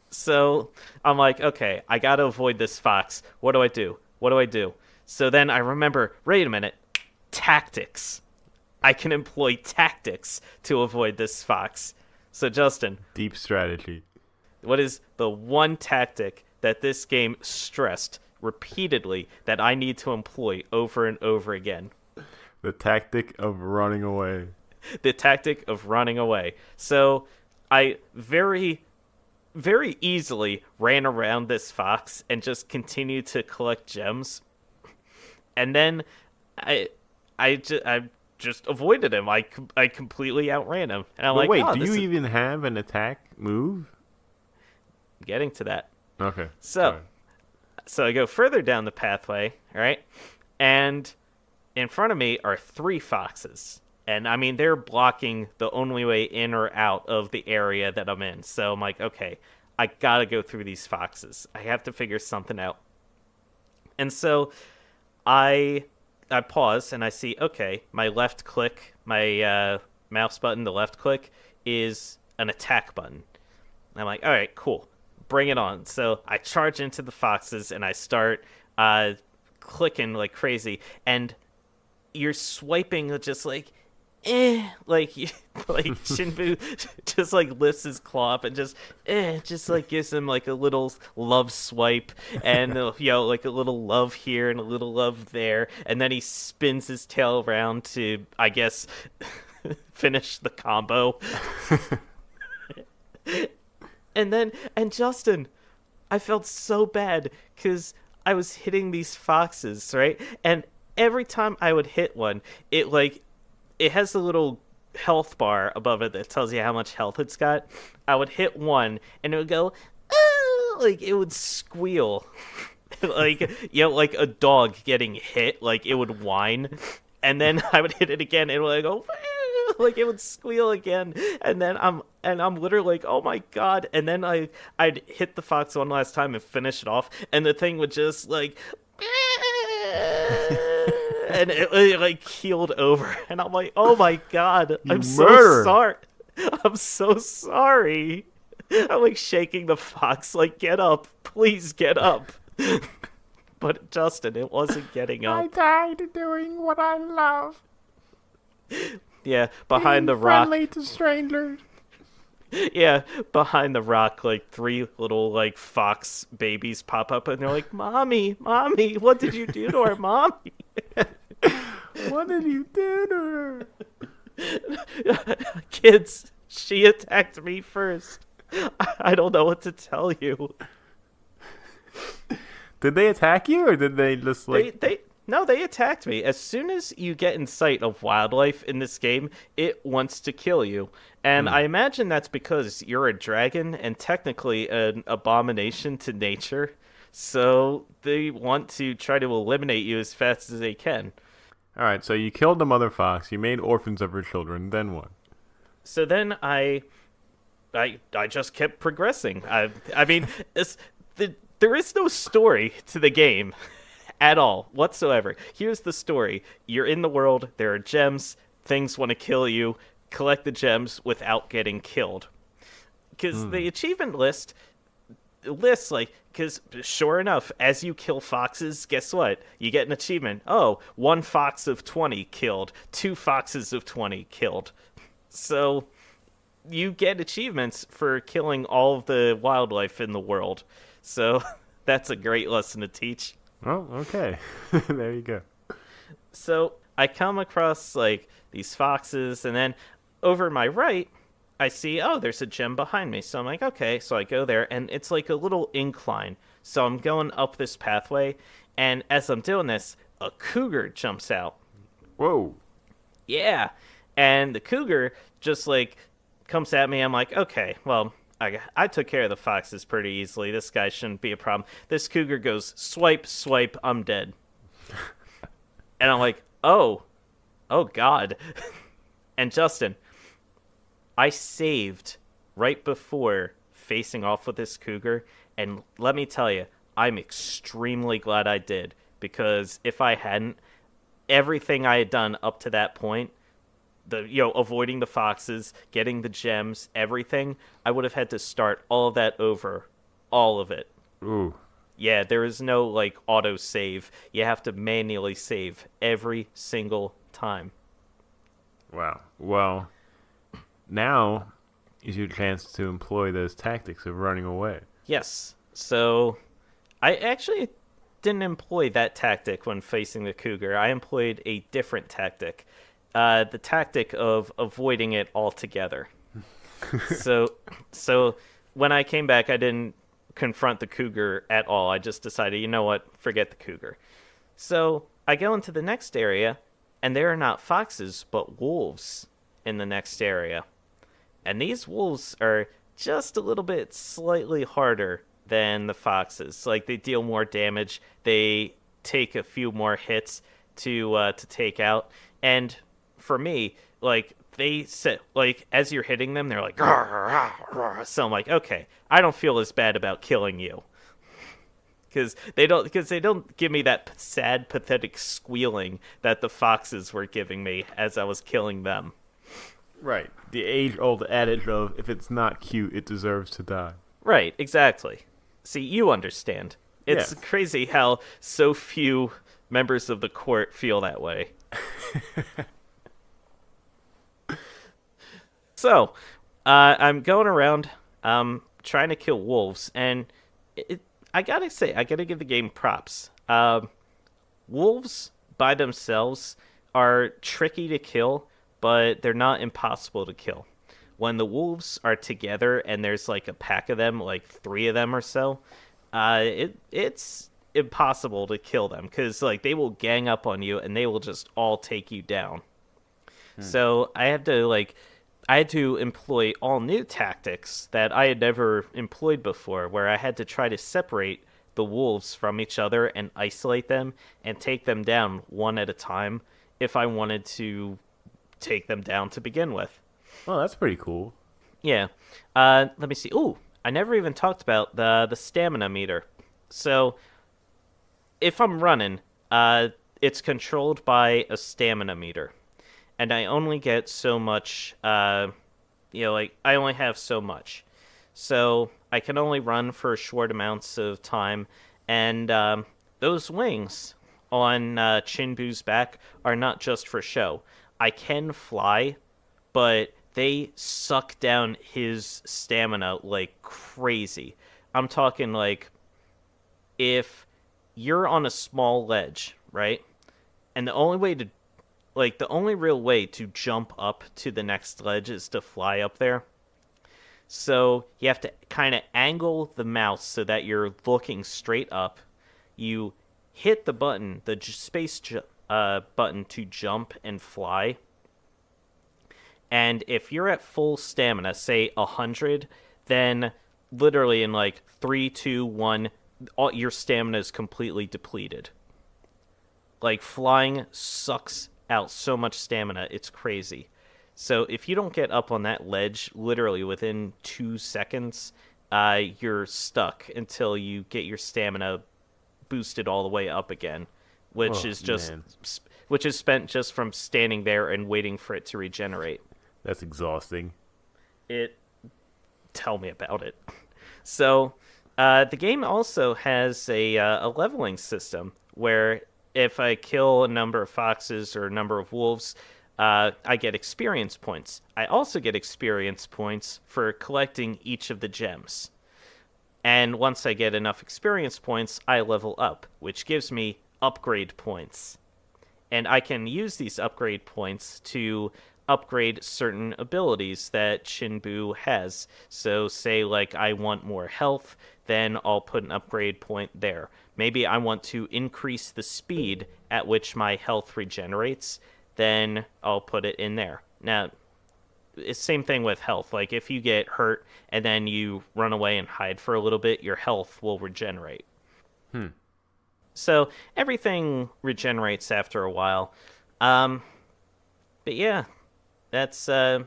Speaker 2: So I'm like, okay, I gotta avoid this fox. What do I do? What do I do? So then I remember, wait a minute, tactics. I can employ tactics to avoid this fox. So Justin,
Speaker 1: Deep strategy.
Speaker 2: what is the one tactic that this game stressed repeatedly that I need to employ over and over again?
Speaker 1: The tactic of running away.
Speaker 2: The tactic of running away. So I very easily ran around this fox and just continued to collect gems. And then I just avoided him. I completely outran him. And I'm
Speaker 1: But
Speaker 2: like,
Speaker 1: wait,
Speaker 2: oh,
Speaker 1: do
Speaker 2: this
Speaker 1: you
Speaker 2: is
Speaker 1: even have an attack move?
Speaker 2: getting to that.
Speaker 1: Okay.
Speaker 2: So I go further down the pathway, right? And in front of me are 3 foxes. And I mean, they're blocking the only way in or out of the area that I'm in. So I'm like, okay, I gotta go through these foxes. I have to figure something out. And so I pause and I see, okay, my left click, my mouse button, the left click, is an attack button. And I'm like, all right, cool. Bring it on. So I charge into the foxes and I start clicking like crazy. And you're swiping just like, like Chinbu just like lifts his claw up and just like gives him like a little love swipe and like a little love here and a little love there, and then he spins his tail around to, I guess, finish the combo. And Justin, I felt so bad because I was hitting these foxes, right? And every time I would hit one, it has a little health bar above it that tells you how much health it's got. I would hit one, and it would go, ah! Like, it would squeal. Like, like a dog getting hit, like, it would whine. And then I would hit it again, and it would go, ah! Like, it would squeal again. And then I'm literally like, oh my god. And then I'd hit the fox one last time and finish it off, and the thing would just, like, and it like keeled over, and I'm like, oh my god, I'm so sorry. I'm so sorry. I'm like shaking the fox, like, get up, please get up. But Justin, it wasn't getting up.
Speaker 1: I died doing what I love.
Speaker 2: Yeah, behind the rock.
Speaker 1: Friendly to strangers.
Speaker 2: Yeah, behind the rock, like 3 little like fox babies pop up, and they're like, "Mommy, what did you do to our mommy?"
Speaker 1: What did you do to her?
Speaker 2: Kids, she attacked me first. I don't know what to tell you.
Speaker 1: Did they attack you, or did they just like...
Speaker 2: They attacked me. As soon as you get in sight of wildlife in this game, it wants to kill you. And I imagine that's because you're a dragon and technically an abomination to nature. So they want to try to eliminate you as fast as they can.
Speaker 1: Alright, so you killed the mother fox, you made orphans of her children, then what?
Speaker 2: So then I just kept progressing. I mean, there is no story to the game at all, whatsoever. Here's the story. You're in the world, there are gems, things want to kill you, collect the gems without getting killed. Because the achievement lists, like, because sure enough, as you kill foxes, guess what? You get an achievement. Oh, 1 fox of 20 killed, 2 foxes of 20 killed. So you get achievements for killing all of the wildlife in the world. So that's a great lesson to teach.
Speaker 1: Oh, okay. There you go.
Speaker 2: So I come across like these foxes, and then over my right, I see, oh, there's a gem behind me. So I'm like, okay. So I go there, and it's like a little incline. So I'm going up this pathway, and as I'm doing this, a cougar jumps out.
Speaker 1: Whoa.
Speaker 2: Yeah. And the cougar just like comes at me. I'm like, okay, well, I took care of the foxes pretty easily. This guy shouldn't be a problem. This cougar goes, swipe, swipe, I'm dead. And I'm like, oh, Oh God. And Justin, I saved right before facing off with this cougar, and let me tell you, I'm extremely glad I did because if I hadn't, everything I had done up to that point, avoiding the foxes, getting the gems, everything, I would have had to start all of that over, all of it.
Speaker 1: Ooh,
Speaker 2: Yeah, there is no like auto save. You have to manually save every single time.
Speaker 1: wow. Well, now is your chance to employ those tactics of running away.
Speaker 2: Yes. So I actually didn't employ that tactic when facing the cougar. I employed a different tactic. The tactic of avoiding it altogether. So so when I came back I didn't confront the cougar at all. I just decided, you know what, forget the cougar. So I go into the next area and there are not foxes but wolves in the next area. And these wolves are just a little bit slightly harder than the foxes. Like they deal more damage, they take a few more hits to take out. And for me, like they sit like as you're hitting them, they're like, "Rah, rah, rah." So I'm like, okay, I don't feel as bad about killing you because they don't give me that sad, pathetic squealing that the foxes were giving me as I was killing them.
Speaker 1: Right. The age-old adage of if it's not cute, it deserves to die.
Speaker 2: Right, exactly. See, you understand. It's
Speaker 1: Yes.
Speaker 2: crazy how so few members of the court feel that way. So, I'm going around trying to kill wolves, and I gotta say, I gotta give the game props. Wolves by themselves are tricky to kill, but they're not impossible to kill. When the wolves are together and there's like a pack of them, like three of them or so, it's impossible to kill them because like they will gang up on you and they will just all take you down. So I had to employ all new tactics that I had never employed before, where I had to try to separate the wolves from each other and isolate them and take them down one at a time if I wanted to take them down to begin with.
Speaker 1: Well, that's pretty cool.
Speaker 2: Yeah. Let me see. Ooh, I never even talked about the stamina meter. So if I'm running, it's controlled by a stamina meter, and I only get so much. Like I only have so much, so I can only run for short amounts of time, and those wings on Chinbu's back are not just for show. I can fly, but they suck down his stamina like crazy. I'm talking like if you're on a small ledge, right? And the only real way to jump up to the next ledge is to fly up there. So you have to kind of angle the mouse so that you're looking straight up. You hit the button, the button to jump and fly. And if you're at full stamina, say 100, then literally in like 3, 2, 1, all your stamina is completely depleted. Like flying sucks out so much stamina, it's crazy. So if you don't get up on that ledge literally within 2 seconds, you're stuck until you get your stamina boosted all the way up again, which
Speaker 1: Oh,
Speaker 2: is just
Speaker 1: man.
Speaker 2: which is spent just from standing there and waiting for it to regenerate.
Speaker 1: That's exhausting.
Speaker 2: Tell me about it. So the game also has a leveling system where if I kill a number of foxes or a number of wolves, I get experience points. I also get experience points for collecting each of the gems. And once I get enough experience points, I level up, which gives me upgrade points. And I can use these upgrade points to upgrade certain abilities that Chinbu has. So say like I want more health, then I'll put an upgrade point there. Maybe I want to increase the speed at which my health regenerates, then I'll put it in there. Now, it's same thing with health. Like if you get hurt and then you run away and hide for a little bit, your health will regenerate.
Speaker 1: Hmm.
Speaker 2: So everything regenerates after a while. Um, But yeah, that's let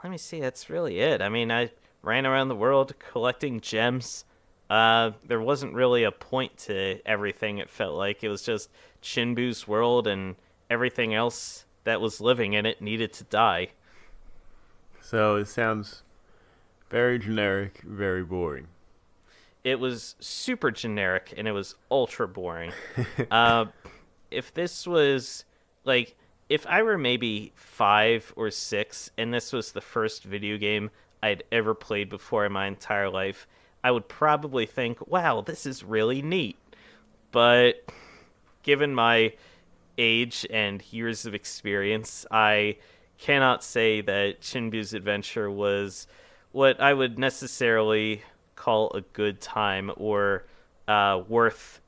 Speaker 2: me see. That's really it. I mean, I ran around the world collecting gems. There wasn't really a point to everything. It felt like it was just Chinbu's world, and everything else that was living in it needed to die.
Speaker 1: So it sounds very generic, very boring.
Speaker 2: It was super generic, and it was ultra boring. uh, if this was like if I were maybe 5 or 6 and this was the first video game I'd ever played before in my entire life, I would probably think, wow, this is really neat. But given my age and years of experience, I cannot say that Chinbu's Adventure was what I would necessarily call a good time or worth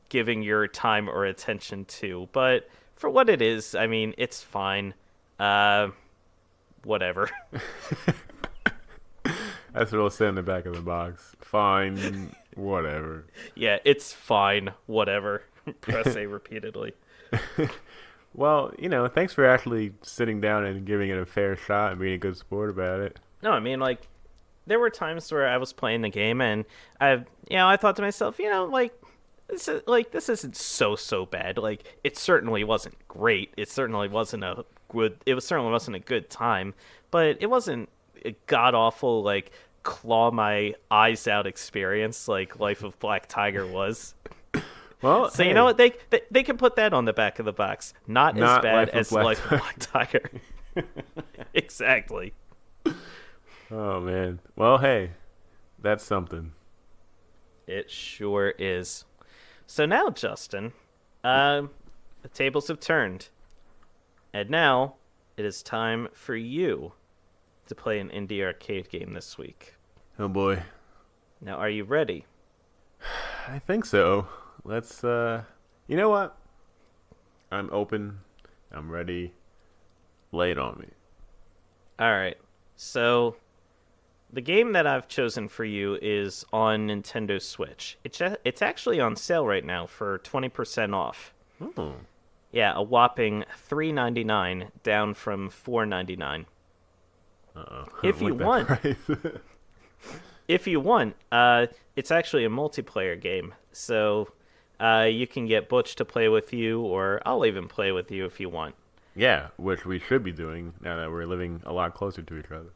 Speaker 2: giving your time or attention to. But for what it is, I mean, it's fine. Whatever.
Speaker 1: That's what it'll say in the back of the box. Fine, whatever.
Speaker 2: Yeah, it's fine. Whatever. Press A repeatedly.
Speaker 1: Well, thanks for actually sitting down and giving it a fair shot and being a good sport about it.
Speaker 2: No, I mean, like, there were times where I was playing the game and I thought to myself, this isn't so bad. Like, it certainly wasn't great. It certainly wasn't a good time, but it wasn't a god awful, like, claw my eyes out experience like Life of Black Tiger was.
Speaker 1: Well,
Speaker 2: so
Speaker 1: hey,
Speaker 2: you know what, they can put that on the back of the box. Not as bad as Life of Black Tiger. Exactly.
Speaker 1: Oh man. Well, hey, that's something.
Speaker 2: It sure is. So now, Justin, the tables have turned, and now it is time for you to play an indie arcade game this week.
Speaker 1: Oh boy.
Speaker 2: Now, are you ready?
Speaker 1: I think so. Let's you know what? I'm open. I'm ready. Lay it on me.
Speaker 2: All right. So the game that I've chosen for you is on Nintendo Switch. It's actually on sale right now for 20% off.
Speaker 1: Oh.
Speaker 2: Yeah, a whopping $3.99 down from $4.99.
Speaker 1: Uh-oh.
Speaker 2: If you want, it's actually a multiplayer game. So you can get Butch to play with you, or I'll even play with you if you want.
Speaker 1: Yeah, which we should be doing now that we're living a lot closer to each other.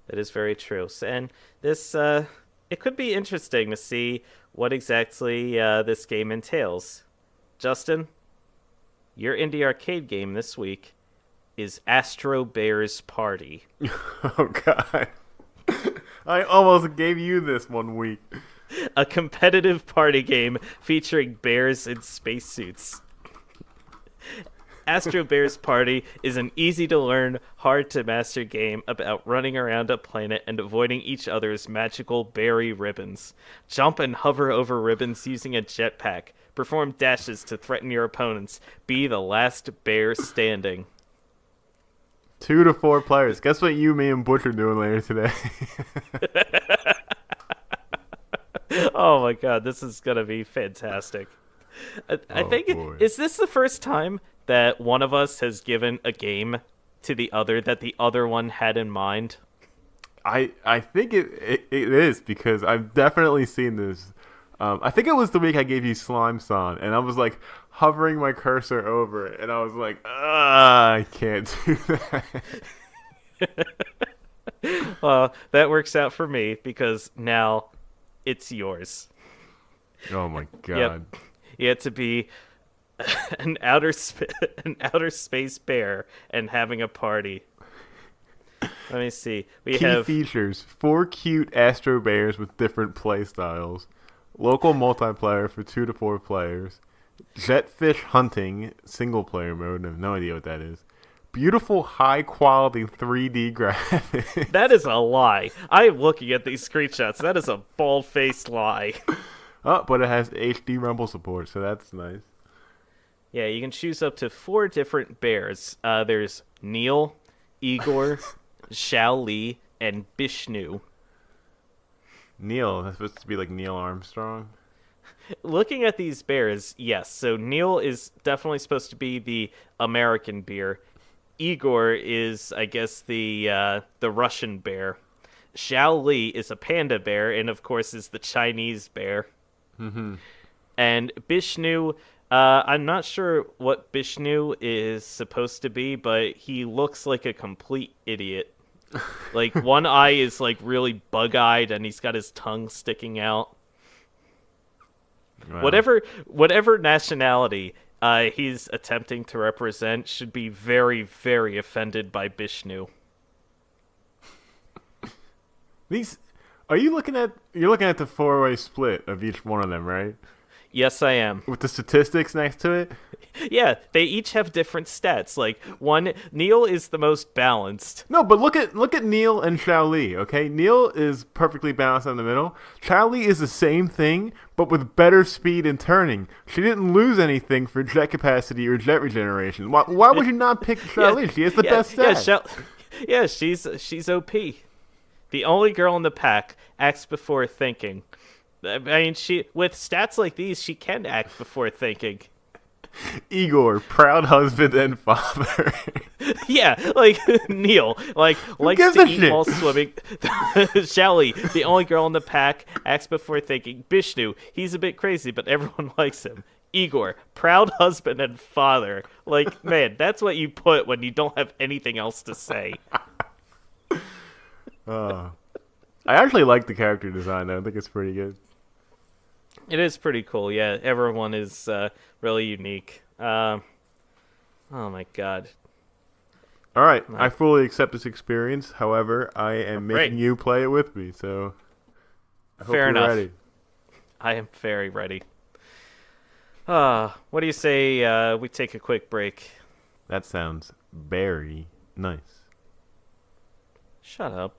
Speaker 2: That is very true. And this, it could be interesting to see what exactly this game entails. Justin, your indie arcade game this week is Astro Bears Party.
Speaker 1: Oh, God. I almost gave you this one week.
Speaker 2: A competitive party game featuring bears in spacesuits. Astro Bears Party is an easy-to-learn, hard-to-master game about running around a planet and avoiding each other's magical berry ribbons. Jump and hover over ribbons using a jetpack. Perform dashes to threaten your opponents. Be the last bear standing.
Speaker 1: 2 to 4 players. Guess what you, me, and Butch are doing later today?
Speaker 2: Oh my god, this is gonna be fantastic. I think,
Speaker 1: boy.
Speaker 2: is this the first time that one of us has given a game to the other that the other one had in mind?
Speaker 1: I think it is, because I've definitely seen this. I think it was the week I gave you Slime Son, and I was like hovering my cursor over it, and I was like, I can't do that.
Speaker 2: Well, that works out for me because now it's yours.
Speaker 1: Oh my god.
Speaker 2: Yep. You had to be an outer space bear and having a party. Let me see. We
Speaker 1: Key
Speaker 2: have
Speaker 1: features: 4 cute Astro Bears with different play styles. Local multiplayer for 2 to 4 players. Jetfish hunting single player mode. I have no idea what that is. Beautiful high quality 3D graphics.
Speaker 2: That is a lie. I'm looking at these screenshots. That is a bald-faced lie.
Speaker 1: Oh, but it has HD rumble support, so that's nice.
Speaker 2: Yeah, you can choose up to 4 different bears. There's Neil, Igor, Xiao Li, and Bishnu.
Speaker 1: Neil, that's supposed to be like Neil Armstrong.
Speaker 2: looking at these bears, yes. So Neil is definitely supposed to be the American bear. Igor is, I guess, the Russian bear. Xiao Li is a panda bear, and of course is the Chinese bear.
Speaker 1: Mm-hmm.
Speaker 2: And Bishnu, I'm not sure what Bishnu is supposed to be, but he looks like a complete idiot. Like, one eye is, like, really bug-eyed, and he's got his tongue sticking out.
Speaker 1: Wow.
Speaker 2: Whatever nationality he's attempting to represent should be very, very offended by Bishnu.
Speaker 1: These you're looking at the 4-way split of each one of them, right?
Speaker 2: Yes, I am.
Speaker 1: With the statistics next to it?
Speaker 2: Yeah, they each have different stats. Like, Neil is the most balanced.
Speaker 1: No, but look at Neil and Xiao Li, okay? Neil is perfectly balanced in the middle. Xiao Li is the same thing, but with better speed and turning. She didn't lose anything for jet capacity or jet regeneration. Why would you not pick Xiao Li? She has the best stats.
Speaker 2: Yeah, she's OP. The only girl in the pack acts before thinking. I mean, with stats like these, she can act before thinking.
Speaker 1: Igor, proud husband and father.
Speaker 2: Yeah, like Neil, likes to eat
Speaker 1: shit?
Speaker 2: while swimming. Shelly, the only girl in the pack, acts before thinking. Bishnu, he's a bit crazy, but everyone likes him. Igor, proud husband and father. Like, man, that's what you put when you don't have anything else to say.
Speaker 1: I actually like the character design, though. I think it's pretty good.
Speaker 2: It is pretty cool, yeah. Everyone is really unique. Oh my god.
Speaker 1: All right, I fully accept this experience. However, I am making you play it with me, so I hope
Speaker 2: Fair
Speaker 1: you're
Speaker 2: enough.
Speaker 1: ready.
Speaker 2: I am very ready. What do you say we take a quick break?
Speaker 1: That sounds very nice.
Speaker 2: Shut up.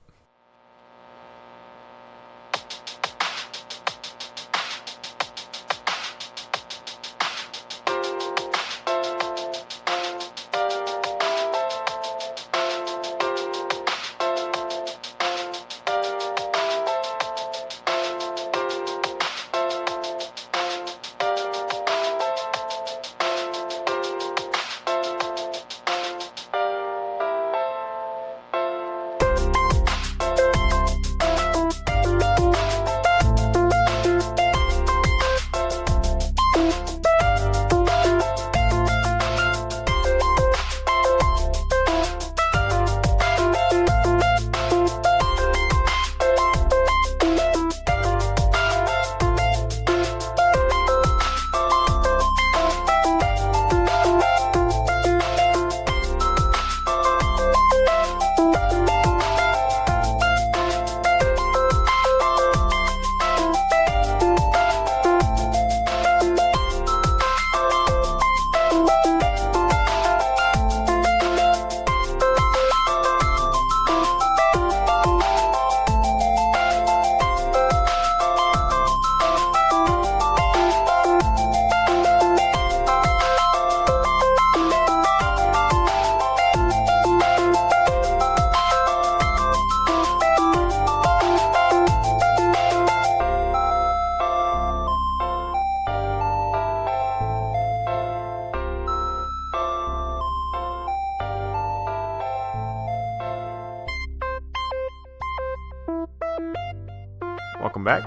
Speaker 1: Welcome back.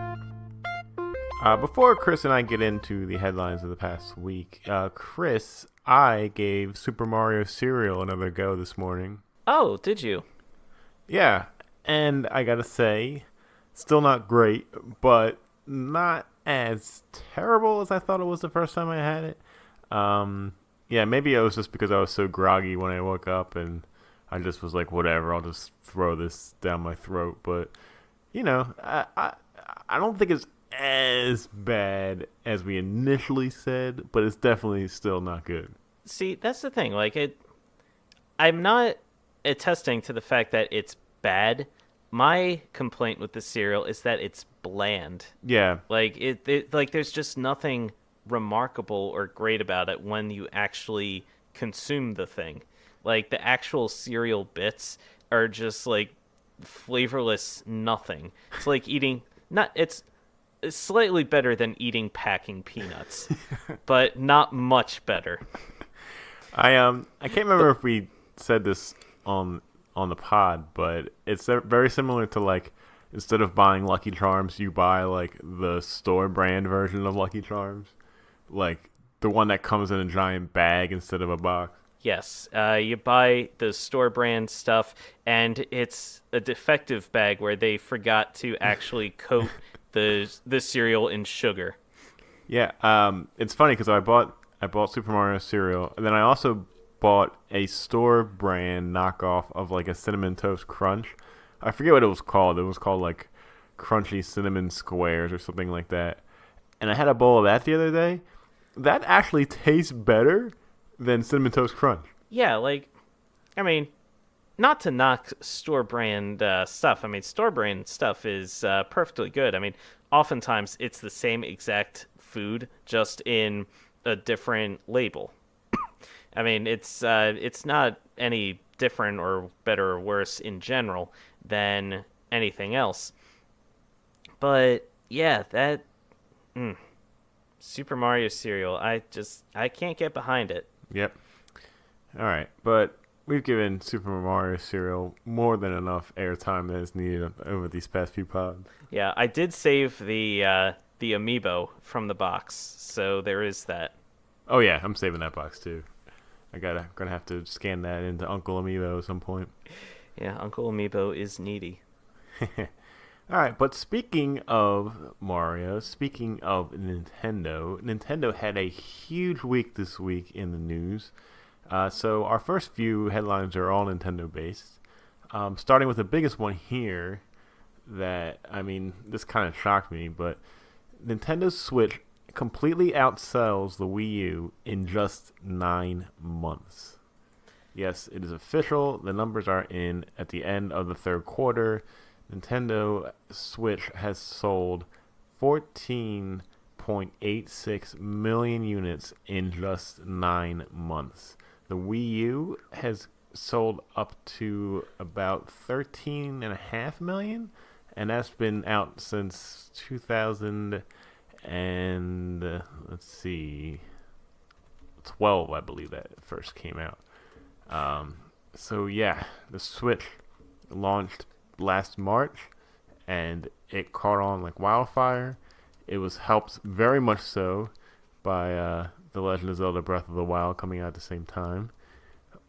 Speaker 1: Before Chris and I get into the headlines of the past week, Chris, I gave Super Mario Serial another go this morning.
Speaker 2: Oh, did you?
Speaker 1: Yeah, and I gotta say, still not great, but not as terrible as I thought it was the first time I had it. Yeah, maybe it was just because I was so groggy when I woke up, and I just was like, whatever, I'll just throw this down my throat. But, you know, I don't think it's as bad as we initially said, but it's definitely still not good.
Speaker 2: See, that's the thing. Like, I'm not attesting to the fact that it's bad. My complaint with the cereal is that it's bland.
Speaker 1: Yeah.
Speaker 2: Like, like there's just nothing remarkable or great about it when you actually consume the thing. Like, the actual cereal bits are just like flavorless nothing. It's like eating slightly better than eating packing peanuts, but not much better.
Speaker 1: I can't remember if we said this on the pod, but it's very similar to like instead of buying Lucky Charms, you buy like the store brand version of Lucky Charms, like the one that comes in a giant bag instead of a box.
Speaker 2: Yes, you buy the store brand stuff, and it's a defective bag where they forgot to actually coat the cereal in sugar.
Speaker 1: Yeah, it's funny because I bought Super Mario cereal, and then I also bought a store brand knockoff of like a cinnamon toast crunch. I forget what it was called. It was called like crunchy cinnamon squares or something like that. And I had a bowl of that the other day. That actually tastes better than cinnamon toast crunch.
Speaker 2: Yeah, like, I mean, not to knock store brand stuff. I mean, store brand stuff is perfectly good. I mean, oftentimes it's the same exact food, just in a different label. I mean, it's not any different or better or worse in general than anything else. But yeah, that Super Mario cereal, I can't get behind it.
Speaker 1: Yep. All right, but we've given Super Mario cereal more than enough airtime that is needed over these past few pods.
Speaker 2: Yeah, I did save the amiibo from the box, so there is that.
Speaker 1: Oh yeah, I'm saving that box too. Gonna have to scan that into Uncle Amiibo at some point.
Speaker 2: Yeah, Uncle Amiibo is needy.
Speaker 1: All right, but speaking of Mario, speaking of Nintendo had a huge week this week in the news. So our first few headlines are all Nintendo based. Starting with the biggest one here, that this kind of shocked me, but Nintendo's Switch completely outsells the Wii U in just 9 months. Yes, it is official. The numbers are in at the end of the third quarter. Nintendo Switch has sold 14.86 million units in just 9 months. The Wii U has sold up to about 13.5 million, and that's been out since 2000 and let's see, 12, I believe that it first came out. So yeah, the Switch launched last March, and it caught on like wildfire. It was helped very much so by The Legend of Zelda Breath of the Wild coming out at the same time.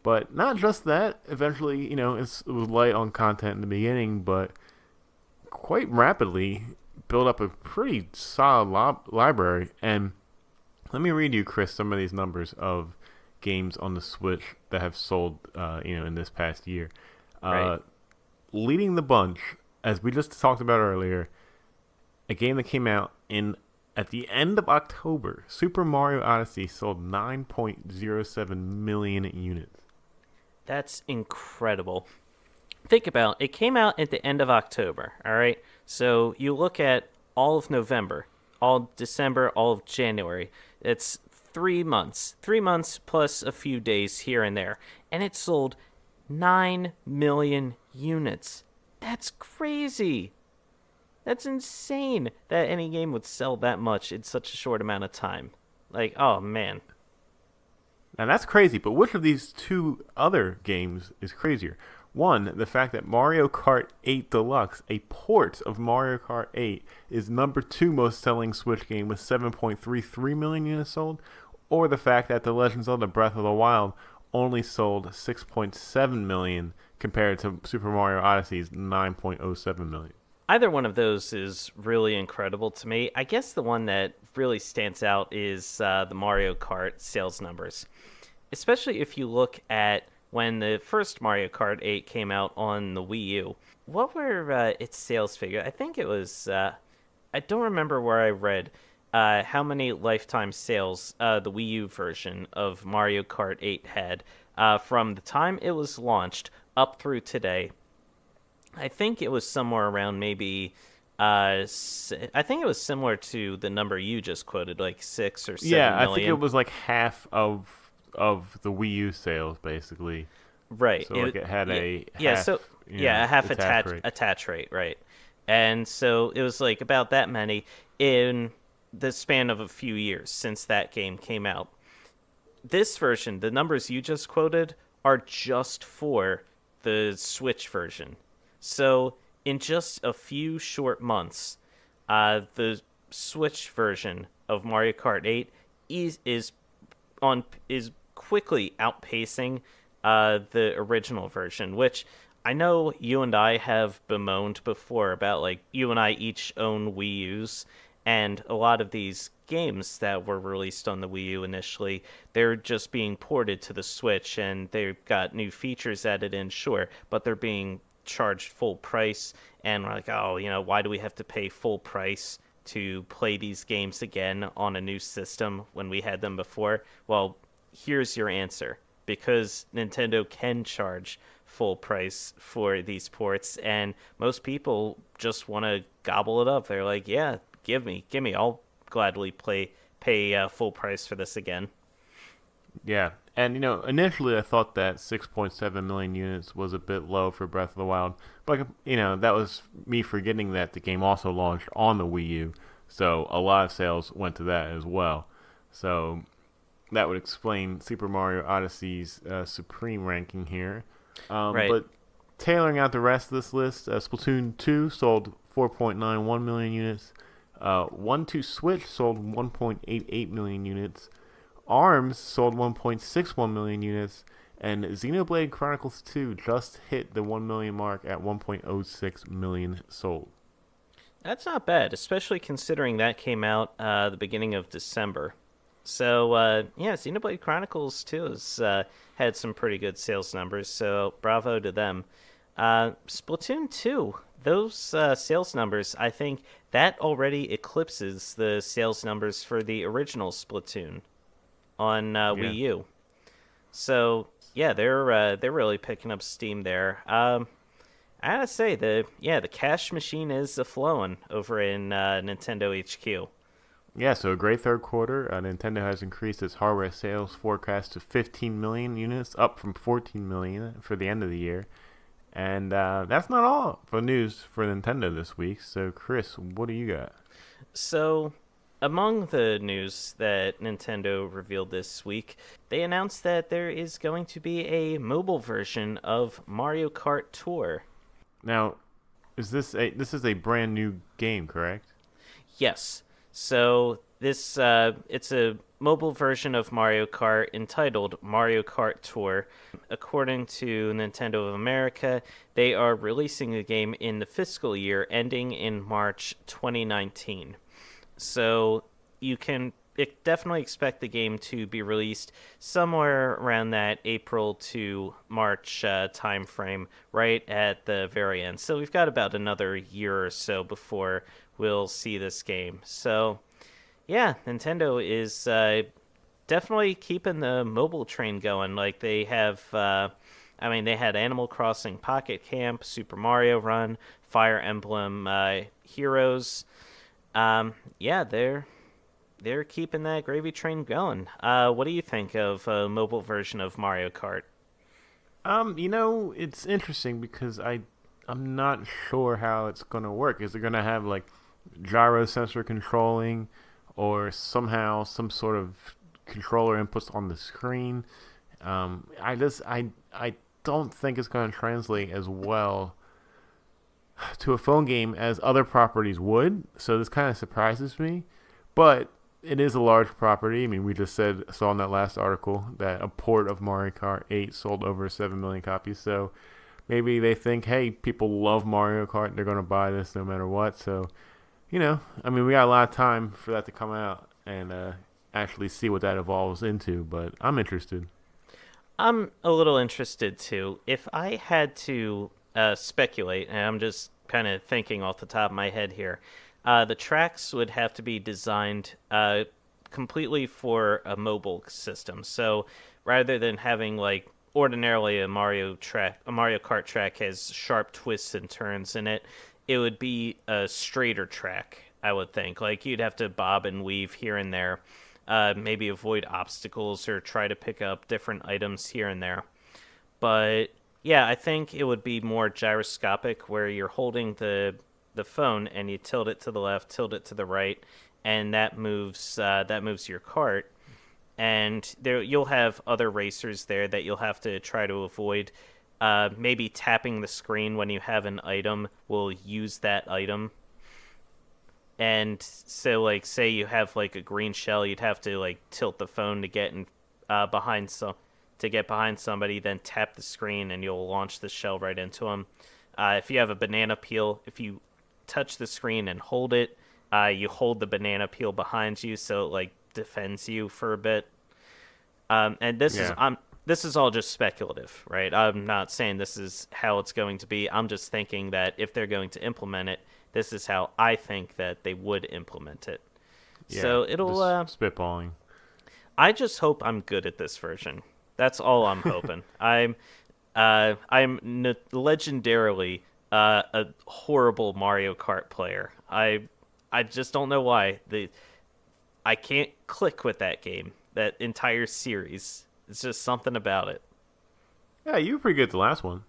Speaker 1: But not just that. Eventually, it was light on content in the beginning, but quite rapidly built up a pretty solid library. And let me read you, Chris, some of these numbers of games on the Switch that have sold, in this past year.
Speaker 2: Right.
Speaker 1: Leading the bunch, as we just talked about earlier, a game that came out at the end of October, Super Mario Odyssey sold 9.07 million units.
Speaker 2: That's incredible. Think about it. It came out at the end of October, all right? So you look at all of November, all of December, all of January. It's 3 months. 3 months plus a few days here and there. And it sold 9 million units. That's crazy. That's insane that any game would sell that much in such a short amount of time. Like, oh man.
Speaker 1: Now that's crazy, but which of these two other games is crazier? One, the fact that Mario Kart 8 Deluxe, a port of Mario Kart 8, is number 2 most selling Switch game with 7.33 million units sold, or the fact that The Legend of Zelda Breath of the Wild only sold 6.7 million compared to Super Mario Odyssey's 9.07 million.
Speaker 2: Either one of those is really incredible to me. I guess the one that really stands out is the Mario Kart sales numbers. Especially if you look at when the first Mario Kart 8 came out on the Wii U. What were its sales figure? I think it was... I don't remember where I read how many lifetime sales the Wii U version of Mario Kart 8 had from the time it was launched up through today. I think it was somewhere around maybe... I think it was similar to the number you just quoted, like 6 or 7 million.
Speaker 1: Yeah, I think it was like half of the Wii U sales, basically.
Speaker 2: Right.
Speaker 1: So it had a
Speaker 2: half
Speaker 1: attach rate.
Speaker 2: attach rate, right. And so it was like about that many in the span of a few years since that game came out. This version, the numbers you just quoted, are just for the Switch version. So in just a few short months, the Switch version of Mario Kart 8 is quickly outpacing the original version, which I know you and I have bemoaned before about like you and I each own Wii U's, and a lot of these games that were released on the Wii U initially, they're just being ported to the Switch and they've got new features added in, sure, but they're being charged full price, and we're like, oh, why do we have to pay full price to play these games again on a new system when we had them before? Well, here's your answer. Because Nintendo can charge full price for these ports, and most people just want to gobble it up. They're like, yeah, give me. I'll gladly pay full price for this again.
Speaker 1: Yeah, and initially I thought that 6.7 million units was a bit low for Breath of the Wild, but that was me forgetting that the game also launched on the Wii U, so a lot of sales went to that as well. So that would explain Super Mario Odyssey's supreme ranking here.
Speaker 2: Right.
Speaker 1: But tailoring out the rest of this list, Splatoon 2 sold 4.91 million units. 1-2 Switch sold 1.88 million units. ARMS sold 1.61 million units. And Xenoblade Chronicles 2 just hit the 1 million mark at 1.06 million sold.
Speaker 2: That's not bad, especially considering that came out the beginning of December. So, yeah, Xenoblade Chronicles 2 has had some pretty good sales numbers, so bravo to them. Splatoon 2, those sales numbers, I think that already eclipses the sales numbers for the original Splatoon on Wii U. So, yeah, they're really picking up steam there. I gotta say, the cash machine is a-flowing over in Nintendo HQ.
Speaker 1: Yeah, so a great third quarter. Nintendo has increased its hardware sales forecast to 15 million units, up from 14 million for the end of the year. And that's not all for news for Nintendo this week. So, Chris, what do you got?
Speaker 2: So, among the news that Nintendo revealed this week, they announced that there is going to be a mobile version of Mario Kart Tour.
Speaker 1: Now, this is a brand new game, correct?
Speaker 2: Yes. So this it's a mobile version of Mario Kart entitled Mario Kart Tour. According to Nintendo of America, they are releasing the game in the fiscal year ending in March 2019. So you can definitely expect the game to be released somewhere around that April to March time frame, right at the very end. So we've got about another year or so before we'll see this game. So, yeah, Nintendo is definitely keeping the mobile train going. Like they have, they had Animal Crossing Pocket Camp, Super Mario Run, Fire Emblem Heroes. Yeah, they're keeping that gravy train going. What do you think of a mobile version of Mario Kart?
Speaker 1: It's interesting because I'm not sure how it's gonna work. Is it gonna have like gyro sensor controlling, or somehow some sort of controller inputs on the screen? I don't think it's gonna translate as well to a phone game as other properties would. So this kind of surprises me, but it is a large property. I mean, we just saw in that last article that a port of Mario Kart 8 sold over 7 million copies. So maybe they think, hey, people love Mario Kart, they're going to buy this no matter what. So, we got a lot of time for that to come out and actually see what that evolves into. But I'm interested.
Speaker 2: I'm a little interested too. If I had to speculate, and I'm just kind of thinking off the top of my head here, the tracks would have to be designed completely for a mobile system. So rather than having like ordinarily a Mario Kart track has sharp twists and turns in it, it would be a straighter track, I would think. Like you'd have to bob and weave here and there, maybe avoid obstacles or try to pick up different items here and there. But yeah, I think it would be more gyroscopic where you're holding the the phone and you tilt it to the left, tilt it to the right, and that moves your cart. And there you'll have other racers there that you'll have to try to avoid. Maybe tapping the screen when you have an item will use that item. And so, like, say you have like a green shell, you'd have to like tilt the phone to get in behind to get behind somebody, then tap the screen, and you'll launch the shell right into them. If you have a banana peel, if you touch the screen and hold it, you hold the banana peel behind you, so it like defends you for a bit. And
Speaker 1: Yeah.
Speaker 2: this is all just speculative, right? I'm not saying this is how it's going to be. I'm just thinking that if they're going to implement it, this is how I think that they would implement it.
Speaker 1: Yeah.
Speaker 2: So it'll.
Speaker 1: Just spitballing.
Speaker 2: I just hope I'm good at this version. That's all I'm hoping. I'm legendarily a horrible Mario Kart player. I just don't know why. I can't click with that game. That entire series. It's just something about it.
Speaker 1: Yeah, you were pretty good at the last one.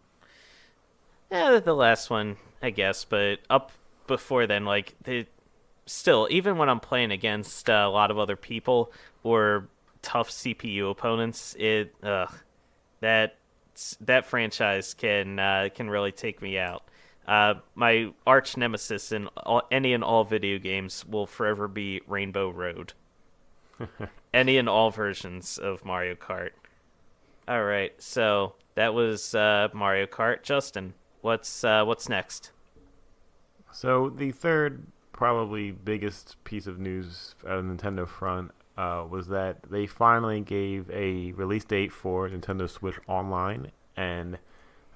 Speaker 2: Yeah, the last one, I guess, but up before then, like still, even when I'm playing against a lot of other people or tough CPU opponents, that that franchise can really take me out. My arch nemesis in any and all video games will forever be Rainbow Road. Any and all versions of Mario Kart. All right, so that was Mario Kart. Justin, what's next?
Speaker 1: So the third, probably biggest piece of news on the Nintendo front was that they finally gave a release date for Nintendo Switch Online, and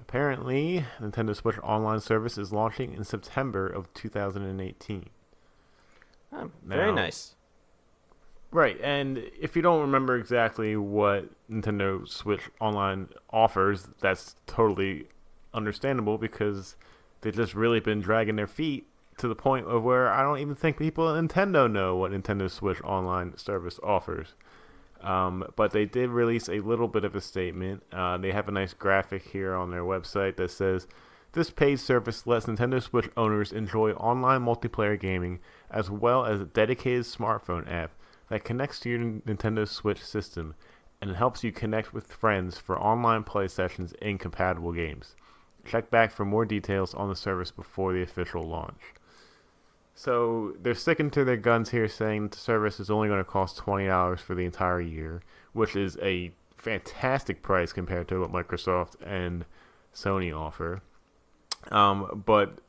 Speaker 1: apparently Nintendo Switch Online service is launching in September of 2018.
Speaker 2: Very
Speaker 1: Now,
Speaker 2: nice.
Speaker 1: right, and if you don't remember exactly what Nintendo Switch Online offers, that's totally understandable because they've just really been dragging their feet to the point of where I don't even think people at Nintendo know what Nintendo Switch Online service offers. But they did release a little bit of a statement. They have a nice graphic here on their website that says, this paid service lets Nintendo Switch owners enjoy online multiplayer gaming as well as a dedicated smartphone app that connects to your Nintendo Switch system and helps you connect with friends for online play sessions in compatible games. Check back for more details on the service before the official launch. So they're sticking to their guns here, saying that the service is only going to cost $20 for the entire year, which is a fantastic price compared to what Microsoft and Sony offer. But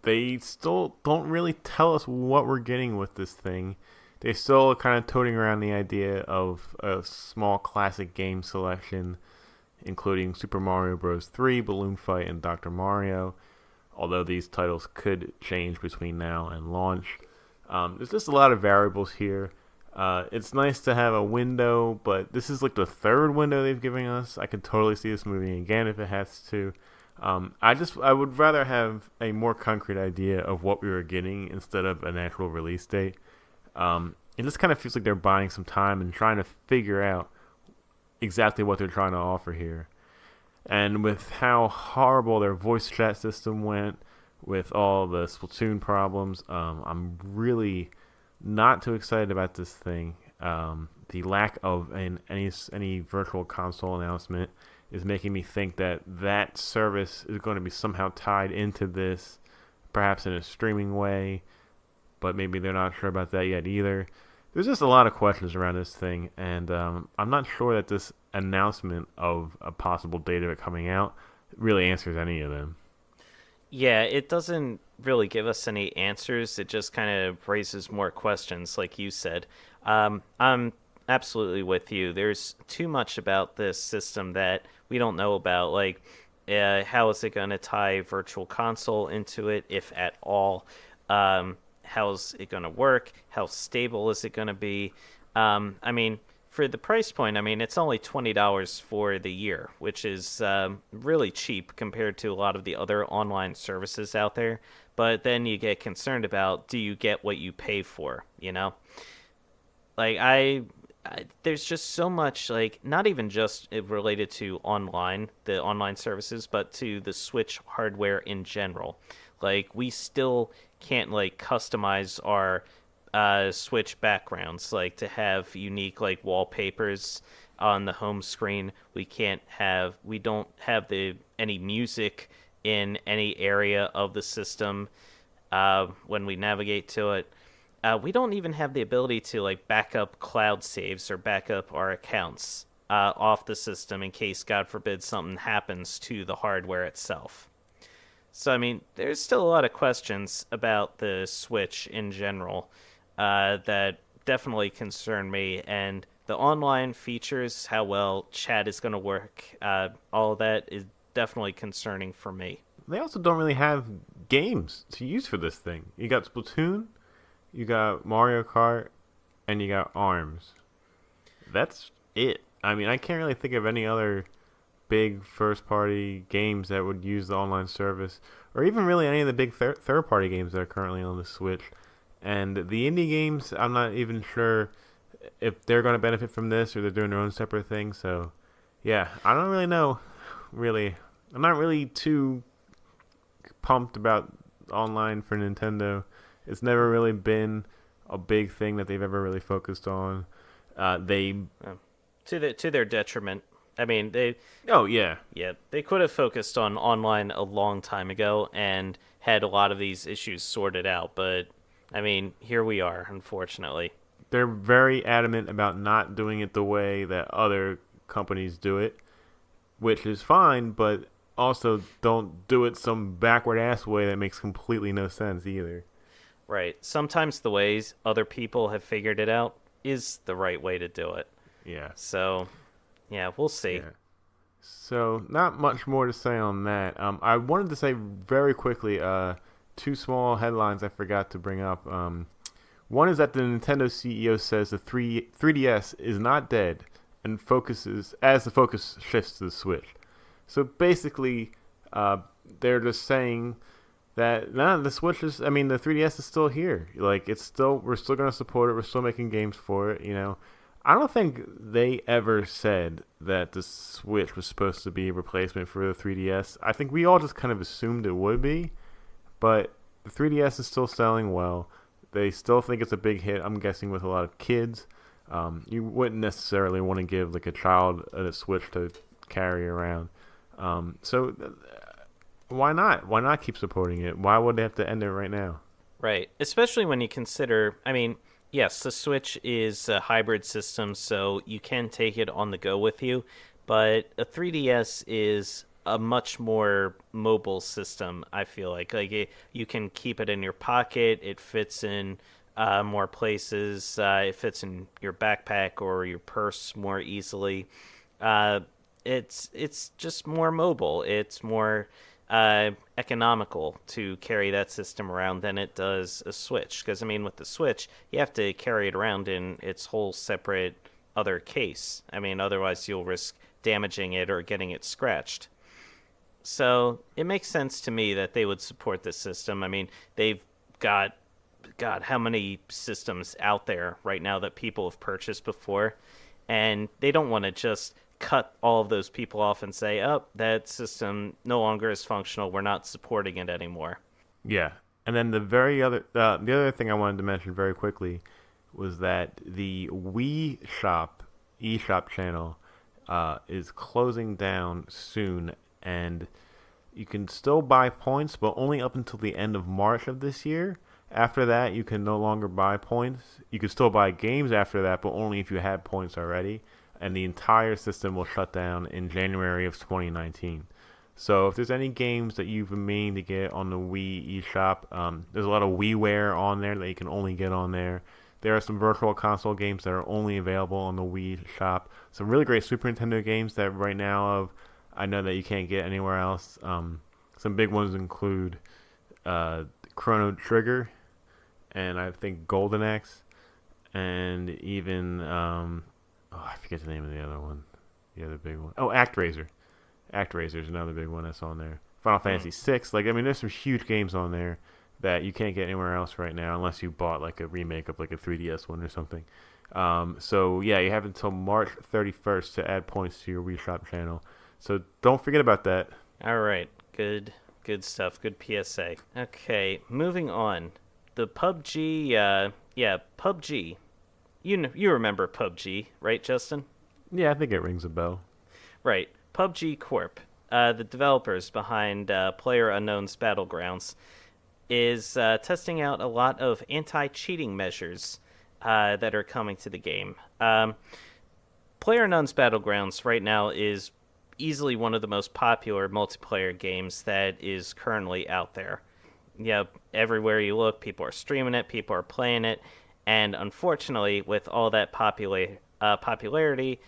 Speaker 1: they still don't really tell us what we're getting with this thing. They still are kind of toting around the idea of a small classic game selection, including Super Mario Bros. 3, Balloon Fight, and Dr. Mario, although these titles could change between now and launch. There's just a lot of variables here. It's nice to have a window, but this is like the third window they've given us. I could totally see this moving again if it has to. I would rather have a more concrete idea of what we were getting instead of an actual release date. It just kind of feels like they're buying some time and trying to figure out exactly what they're trying to offer here. And with how horrible their voice chat system went, with all the Splatoon problems, I'm really not too excited about this thing. The lack of any virtual console announcement is making me think that service is going to be somehow tied into this, perhaps in a streaming way, but maybe they're not sure about that yet either. There's just a lot of questions around this thing, and I'm not sure that this announcement of a possible date of it coming out really answers any of them.
Speaker 2: Yeah, it doesn't really give us any answers. It just kind of raises more questions, like you said. I'm absolutely with you. There's too much about this system that we don't know about. Like, how is it going to tie Virtual Console into it, if at all? How's it going to work? How stable is it going to be? I mean, for the price point, I mean, it's only $20 for the year, which is really cheap compared to a lot of the other online services out there. But then you get concerned about, do you get what you pay for, you know? Like, there's just so much, like, not even just related to the online services, but to the Switch hardware in general. Like, we still can't like customize our Switch backgrounds, like to have unique like wallpapers on the home screen. We don't have the any music in any area of the system when we navigate to it. We don't even have the ability to like back up cloud saves or back up our accounts off the system in case, God forbid, something happens to the hardware itself. So, I mean, there's still a lot of questions about the Switch in general that definitely concern me. And the online features, how well chat is going to work, all of that is definitely concerning for me.
Speaker 1: They also don't really have games to use for this thing. You got Splatoon, you got Mario Kart, and you got ARMS. That's it. I mean, I can't really think of any other big first-party games that would use the online service, or even really any of the big third-party games that are currently on the Switch. And the indie games, I'm not even sure if they're going to benefit from this or they're doing their own separate thing. So, yeah, I don't really know. Really, I'm not really too pumped about online for Nintendo. It's never really been a big thing that they've ever really focused on. They
Speaker 2: To their detriment. I mean,
Speaker 1: Oh yeah.
Speaker 2: yeah, they could have focused on online a long time ago and had a lot of these issues sorted out, but I mean, here we are, unfortunately.
Speaker 1: They're very adamant about not doing it the way that other companies do it, which is fine, but also don't do it some backward ass way that makes completely no sense either.
Speaker 2: Right. Sometimes the ways other people have figured it out is the right way to do it.
Speaker 1: Yeah.
Speaker 2: So, yeah, we'll see.
Speaker 1: Yeah. So, not much more to say on that. I wanted to say very quickly, two small headlines I forgot to bring up. One is that the Nintendo CEO says the 3DS is not dead and focuses as the focus shifts to the Switch. So basically, they're just saying that the Switch is, I mean, the 3DS is still here. Like, we're still going to support it. We're still making games for it, you know. I don't think they ever said that the Switch was supposed to be a replacement for the 3DS. I think we all just kind of assumed it would be, but the 3DS is still selling well. They still think it's a big hit, I'm guessing, with a lot of kids. You wouldn't necessarily want to give like a child a Switch to carry around. So why not? Why not keep supporting it? Why would they have to end it right now?
Speaker 2: Right. Especially when you consider, I mean, yes, the Switch is a hybrid system, so you can take it on the go with you, but a 3DS is a much more mobile system, I feel like. You can keep it in your pocket, it fits in more places, it fits in your backpack or your purse more easily. It's just more mobile. It's more economical to carry that system around than it does a Switch. Because, I mean, with the Switch, you have to carry it around in its whole separate other case. I mean, otherwise you'll risk damaging it or getting it scratched. So it makes sense to me that they would support this system. I mean, they've got, God, how many systems out there right now that people have purchased before? And they don't want to just cut all of those people off and say, oh, that system no longer is functional. We're not supporting it anymore.
Speaker 1: Yeah. And then the other thing I wanted to mention very quickly was that the Wii Shop, eShop channel, is closing down soon, and you can still buy points, but only up until the end of March of this year. After that, you can no longer buy points. You can still buy games after that, but only if you had points already. And the entire system will shut down in January of 2019. So if there's any games that you've been meaning to get on the Wii eShop, there's a lot of WiiWare on there that you can only get on there. There are some virtual console games that are only available on the Wii Shop. Some really great Super Nintendo games that right now I know that you can't get anywhere else. Some big ones include Chrono Trigger, and I think Golden Axe, and even I forget the name of the other one. The other big one. Oh, ActRaiser. ActRaiser is another big one that's on there. Final Fantasy VI. Like, I mean, there's some huge games on there that you can't get anywhere else right now unless you bought like a remake of like a 3DS one or something. So yeah, you have until March 31st to add points to your Wii Shop channel. So don't forget about that.
Speaker 2: All right. Good Good stuff. Good PSA. Okay, moving on. The PUBG, PUBG. You remember PUBG, right, Justin?
Speaker 1: Yeah, I think it rings a bell.
Speaker 2: Right. PUBG Corp, the developers behind PlayerUnknown's Battlegrounds, is testing out a lot of anti-cheating measures that are coming to the game. PlayerUnknown's Battlegrounds right now is easily one of the most popular multiplayer games that is currently out there. Yeah, everywhere you look, people are streaming it, people are playing it, and unfortunately, with all that popularity,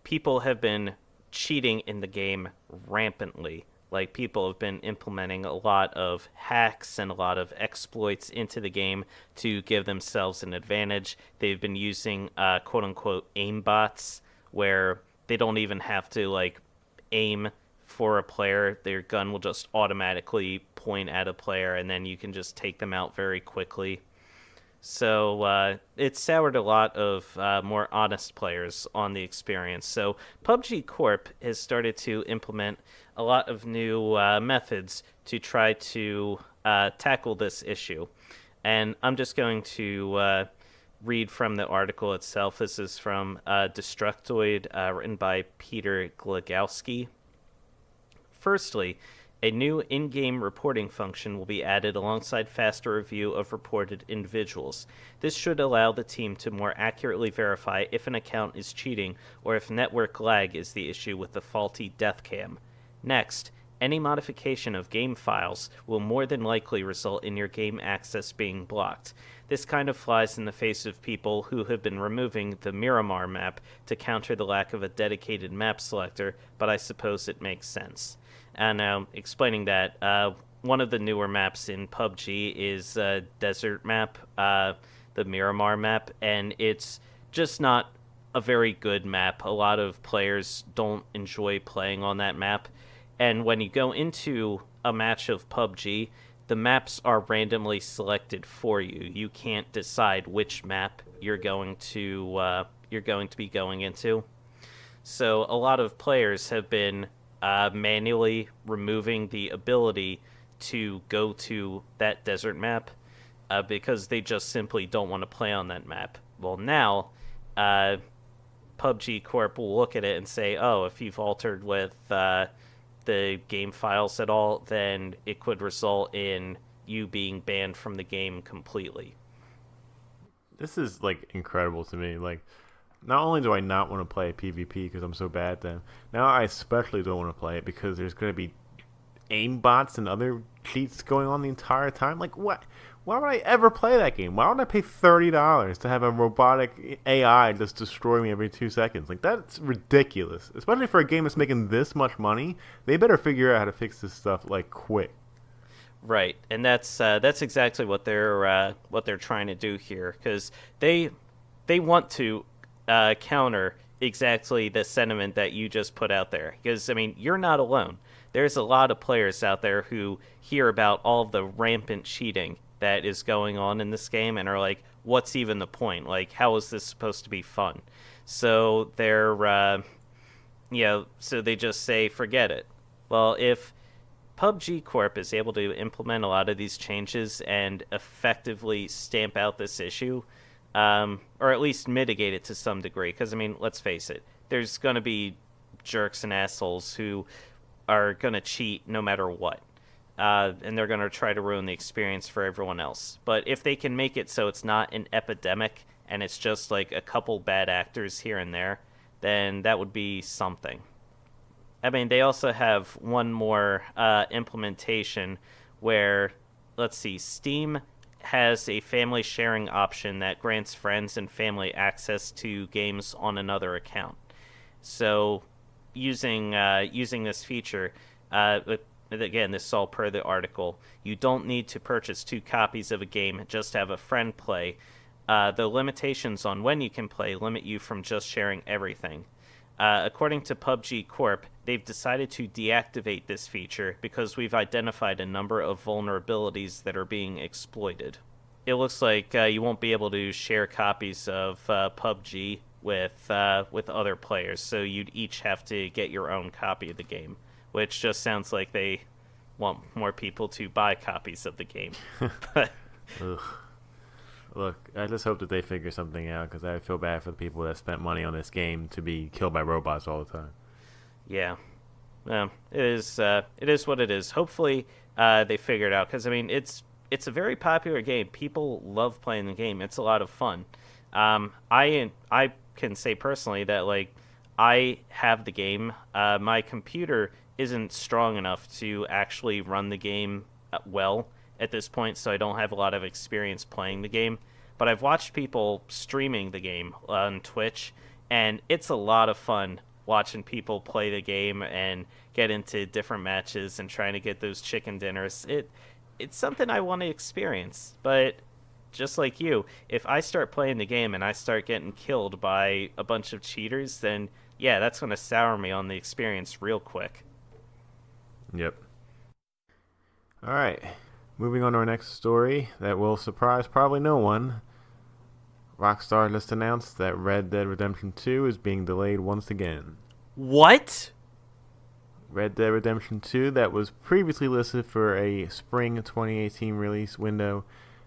Speaker 2: people have been cheating in the game rampantly. Like, people have been implementing a lot of hacks and a lot of exploits into the game to give themselves an advantage. They've been using quote-unquote aimbots, where they don't even have to, like, aim for a player. Their gun will just automatically point at a player, and then you can just take them out very quickly. So it's soured a lot of more honest players on the experience. So PUBG Corp has started to implement a lot of new methods to try to tackle this issue. And I'm just going to read from the article itself. This is from Destructoid, written by Peter Glagowski. Firstly, a new in-game reporting function will be added alongside faster review of reported individuals. This should allow the team to more accurately verify if an account is cheating or if network lag is the issue with the faulty death cam. Next, any modification of game files will more than likely result in your game access being blocked. This kind of flies in the face of people who have been removing the Miramar map to counter the lack of a dedicated map selector, but I suppose it makes sense. And now, explaining that, one of the newer maps in PUBG is a desert map, the Miramar map, and it's just not a very good map. A lot of players don't enjoy playing on that map. And when you go into a match of PUBG, the maps are randomly selected for you. You can't decide which map you're going to be going into. So a lot of players have been manually removing the ability to go to that desert map because they just simply don't want to play on that map. Well, now PUBG Corp will look at it and say, oh, if you've altered with the game files at all, then it could result in you being banned from the game completely.
Speaker 1: This is, like, incredible to me. Like, not only do I not want to play PvP because I'm so bad at them, now I especially don't want to play it because there's going to be aim bots and other cheats going on the entire time. Like, what? Why would I ever play that game? Why would I pay $30 to have a robotic AI just destroy me every 2 seconds? Like, that's ridiculous. Especially for a game that's making this much money. They better figure out how to fix this stuff, like, quick.
Speaker 2: Right, and that's exactly what they're trying to do here, because they want to counter exactly the sentiment that you just put out there. Because, I mean, you're not alone. There's a lot of players out there who hear about all of the rampant cheating that is going on in this game and are like, what's even the point? Like, how is this supposed to be fun? So they're, so they just say, forget it. Well, if PUBG Corp is able to implement a lot of these changes and effectively stamp out this issue, or at least mitigate it to some degree, because, I mean, let's face it, there's going to be jerks and assholes who are going to cheat no matter what. And they're going to try to ruin the experience for everyone else. But if they can make it so it's not an epidemic and it's just like a couple bad actors here and there, then that would be something. I mean, they also have one more implementation where, let's see, Steam has a family sharing option that grants friends and family access to games on another account. So using this feature, again, this is all per the article, you don't need to purchase 2 copies of a game, just have a friend play. The limitations on when you can play limit you from just sharing everything. According to PUBG Corp, they've decided to deactivate this feature because we've identified a number of vulnerabilities that are being exploited. It looks like you won't be able to share copies of PUBG with other players, so you'd each have to get your own copy of the game, which just sounds like they want more people to buy copies of the game. But
Speaker 1: Ugh. Look, I just hope that they figure something out because I feel bad for the people that spent money on this game to be killed by robots all the time.
Speaker 2: yeah, it is what it is. Hopefully, they figure it out because I mean it's a very popular game. People love playing the game. It's a lot of fun. I can say personally that like I have the game. My computer isn't strong enough to actually run the game well at this point, so I don't have a lot of experience playing the game. But I've watched people streaming the game on Twitch, and it's a lot of fun watching people play the game and get into different matches and trying to get those chicken dinners. It's something I want to experience, but just like you, if I start playing the game and I start getting killed by a bunch of cheaters, then yeah, that's going to sour me on the experience real quick.
Speaker 1: Yep. All right. Moving on to our next story that will surprise probably no one. Rockstar just announced that Red Dead Redemption 2 is being delayed once again.
Speaker 2: What?
Speaker 1: Red Dead Redemption 2, that was previously listed for a spring 2018 release window,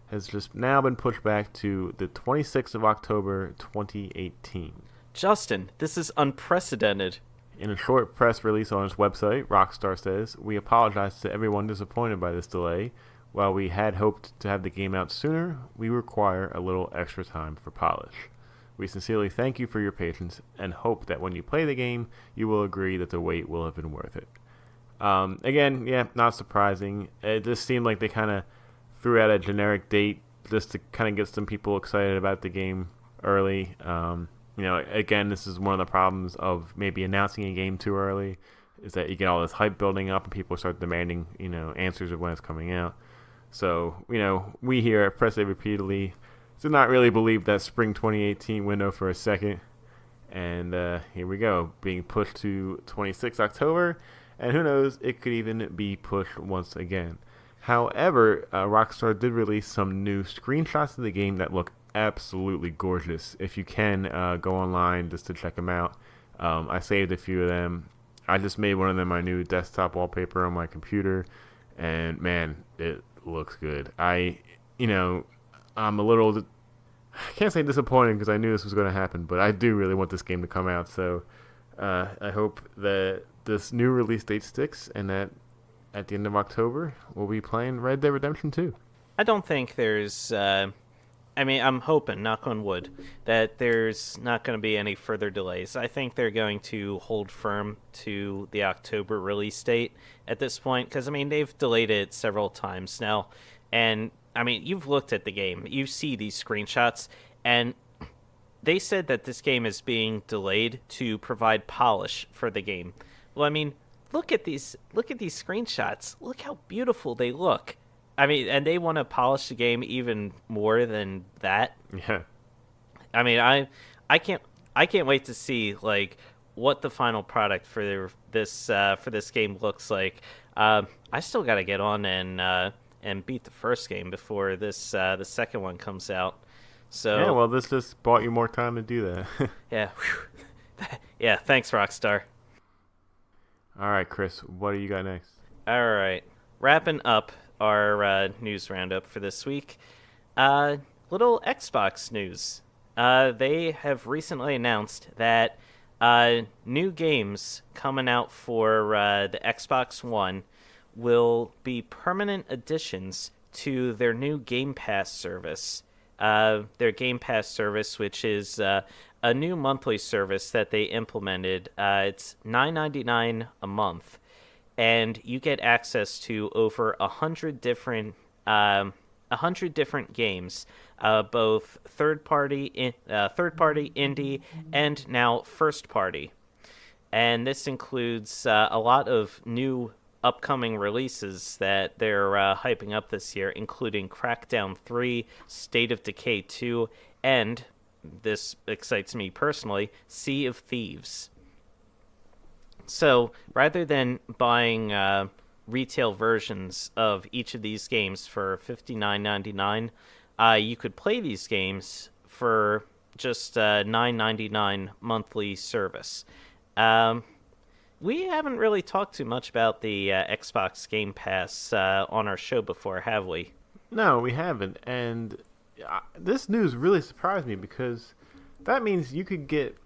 Speaker 1: has just now been pushed back to the 26th of October 2018.
Speaker 2: Justin, this is unprecedented.
Speaker 1: In a short press release on its website, Rockstar says, "We apologize to everyone disappointed by this delay. While we had hoped to have the game out sooner, we require a little extra time for polish. We sincerely thank you for your patience and hope that when you play the game, you will agree that the wait will have been worth it." Again, yeah, not surprising. It just seemed like they kind of threw out a generic date just to kind of get some people excited about the game early. Again, this is one of the problems of maybe announcing a game too early, is that you get all this hype building up and people start demanding, answers of when it's coming out. So, we here at Press A repeatedly did not really believe that spring 2018 window for a second. And here we go, being pushed to 26 October. And who knows, it could even be pushed once again. However, Rockstar did release some new screenshots of the game that look absolutely gorgeous. If you can, go online just to check them out. I saved a few of them. I just made one of them my new desktop wallpaper on my computer. And man, it looks good. I'm a little, I can't say disappointed because I knew this was going to happen, but I do really want this game to come out. So I hope that this new release date sticks and that at the end of October we'll be playing Red Dead Redemption 2.
Speaker 2: I don't think there's. I'm hoping, knock on wood, that there's not going to be any further delays. I think they're going to hold firm to the October release date at this point, because, they've delayed it several times now. And, you've looked at the game. You see these screenshots, and they said that this game is being delayed to provide polish for the game. Well, look at these screenshots. Look how beautiful they look. And they want to polish the game even more than that.
Speaker 1: Yeah.
Speaker 2: I can't wait to see like what the final product for this game looks like. I still got to get on and beat the first game before this the second one comes out. So
Speaker 1: yeah, well, this just bought you more time to do that.
Speaker 2: Yeah. Yeah. Thanks, Rockstar.
Speaker 1: All right, Chris, what do you got next?
Speaker 2: All right, wrapping up our news roundup for this week. Little Xbox news. They have recently announced that new games coming out for the Xbox One will be permanent additions to their new Game Pass service. Their Game Pass service, which is a new monthly service that they implemented. It's $9.99 a month. And you get access to over 100 different games, both third party, indie, and now first party. And this includes a lot of new upcoming releases that they're hyping up this year, including Crackdown 3, State of Decay 2, and this excites me personally, Sea of Thieves. So, rather than buying retail versions of each of these games for $59.99, you could play these games for just $9.99 monthly service. we haven't really talked too much about the Xbox Game Pass on our show before, have we?
Speaker 1: No, we haven't. And this news really surprised me because that means you could get,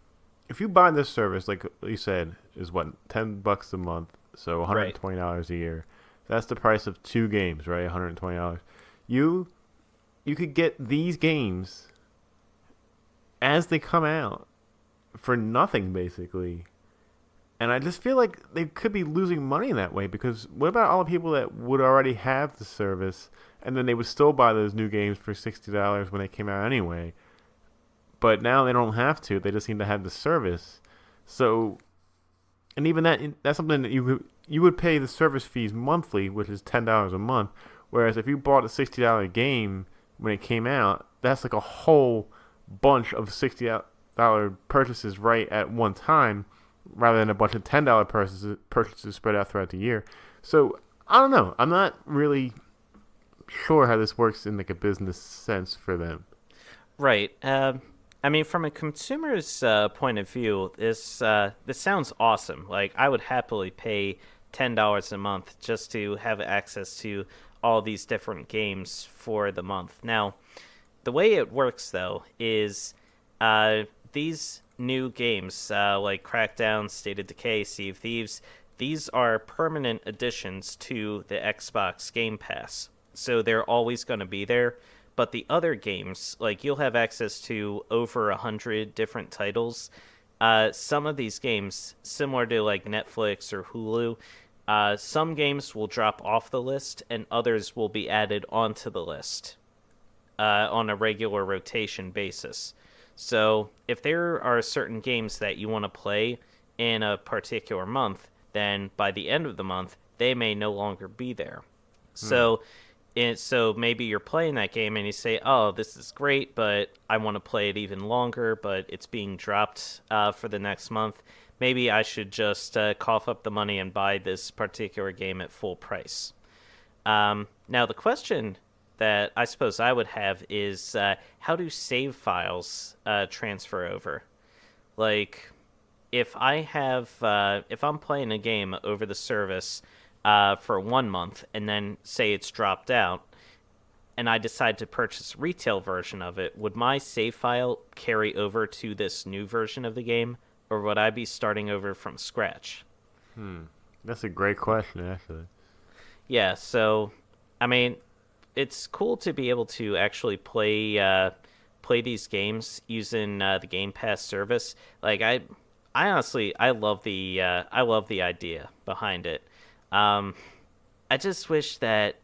Speaker 1: if you buy this service, like you said, is what, $10 a month, so
Speaker 2: Right.
Speaker 1: $120 a year. That's the price of two games, right? $120. You you could get these games as they come out for nothing, basically. And I just feel like they could be losing money in that way because what about all the people that would already have the service and then they would still buy those new games for $60 when they came out anyway? But now they don't have to. They just need to have the service. So, and even that's something that you would pay the service fees monthly, which is $10 a month. Whereas if you bought a $60 game when it came out, that's like a whole bunch of $60 purchases right at one time, rather than a bunch of $10 purchases spread out throughout the year. So I don't know. I'm not really sure how this works in like a business sense for them.
Speaker 2: Right. I mean, from a consumer's point of view, this sounds awesome. Like, I would happily pay $10 a month just to have access to all these different games for the month. Now, the way it works, though, is these new games like Crackdown, State of Decay, Sea of Thieves, these are permanent additions to the Xbox Game Pass. So they're always going to be there. But the other games, like you'll have access to over 100 different titles. Some of these games, similar to like Netflix or Hulu, some games will drop off the list and others will be added onto the list on a regular rotation basis. So if there are certain games that you want to play in a particular month, then by the end of the month, they may no longer be there. So maybe you're playing that game and you say, oh, this is great, but I want to play it even longer, but it's being dropped for the next month. Maybe I should just cough up the money and buy this particular game at full price. Now, the question that I suppose I would have is how do save files transfer over? Like, if I'm playing a game over the service for 1 month and then say it's dropped out and I decide to purchase a retail version of it, would my save file carry over to this new version of the game, or would I be starting over from scratch?
Speaker 1: That's a great question, actually.
Speaker 2: Yeah, so I mean, it's cool to be able to actually play these games using the Game Pass service. Like I honestly I love the idea behind it. I just wish that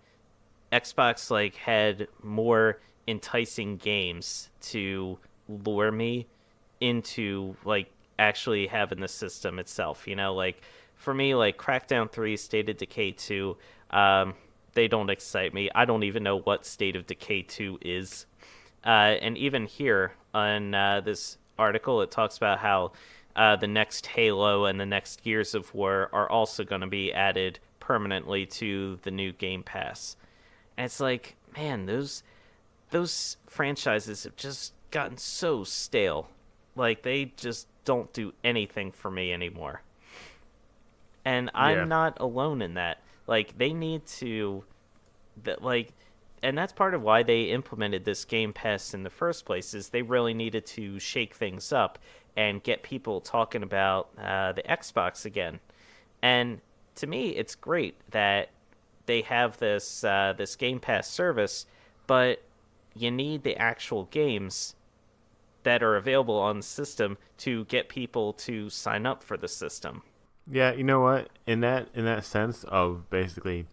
Speaker 2: Xbox like had more enticing games to lure me into like actually having the system itself. You know, like for me, like Crackdown 3, State of Decay 2, they don't excite me. I don't even know what State of Decay 2 is. And even here on this article, it talks about how the next Halo and the next Gears of War are also going to be added permanently to the new Game Pass. And it's like, man, those franchises have just gotten so stale. Like, they just don't do anything for me anymore. And
Speaker 1: Yeah.
Speaker 2: I'm not alone in that. Like, they need to, like, and that's part of why they implemented this Game Pass in the first place, is they really needed to shake things up and get people talking about the Xbox again. And to me, it's great that they have this Game Pass service, but you need the actual games that are available on the system to get people to sign up for the system.
Speaker 1: Yeah, you know what? In that sense of basically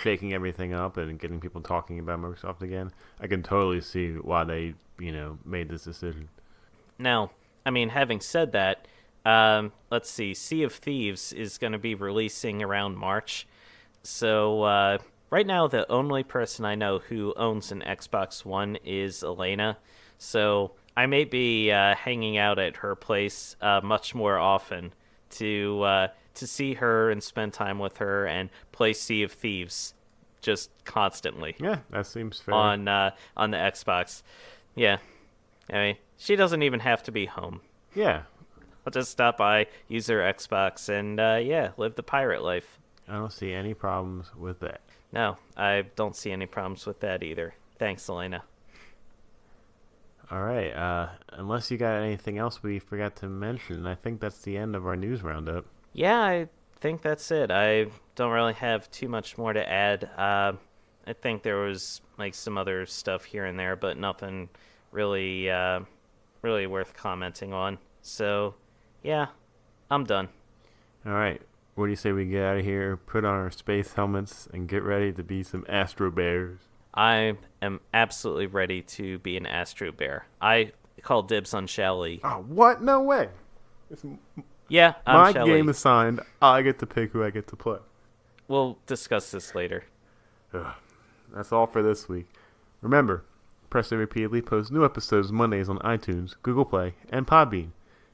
Speaker 1: shaking everything up and getting people talking about Microsoft again, I can totally see why they, made this decision.
Speaker 2: Now, I mean, having said that, let's see, Sea of Thieves is going to be releasing around March. So right now, the only person I know who owns an Xbox One is Elena. So I may be hanging out at her place much more often to see her and spend time with her and play Sea of Thieves just constantly
Speaker 1: Yeah, that seems fair.
Speaker 2: on the Xbox. Yeah, I mean, she doesn't even have to be home.
Speaker 1: Yeah,
Speaker 2: I'll just stop by, use their Xbox, and yeah, live the pirate life.
Speaker 1: I don't see any problems with that.
Speaker 2: No, I don't see any problems with that either. Thanks, Elena.
Speaker 1: All right. Unless you got anything else we forgot to mention, I think that's the end of our news roundup.
Speaker 2: Yeah, I think that's it. I don't really have too much more to add. I think there was like some other stuff here and there, but nothing really, really worth commenting on. So, yeah, I'm done.
Speaker 1: All right. What do you say we get out of here, put on our space helmets, and get ready to be some Astro Bears?
Speaker 2: I am absolutely ready to be an Astro Bear. I call dibs on Shelly.
Speaker 1: Oh, what? No way. It's
Speaker 2: Yeah, I'm
Speaker 1: my
Speaker 2: Shelly.
Speaker 1: game assigned. I get to pick who I get to play.
Speaker 2: We'll discuss this later.
Speaker 1: Ugh. That's all for this week. Remember, Press A repeatedly posts new episodes Mondays on iTunes, Google Play, and Podbean.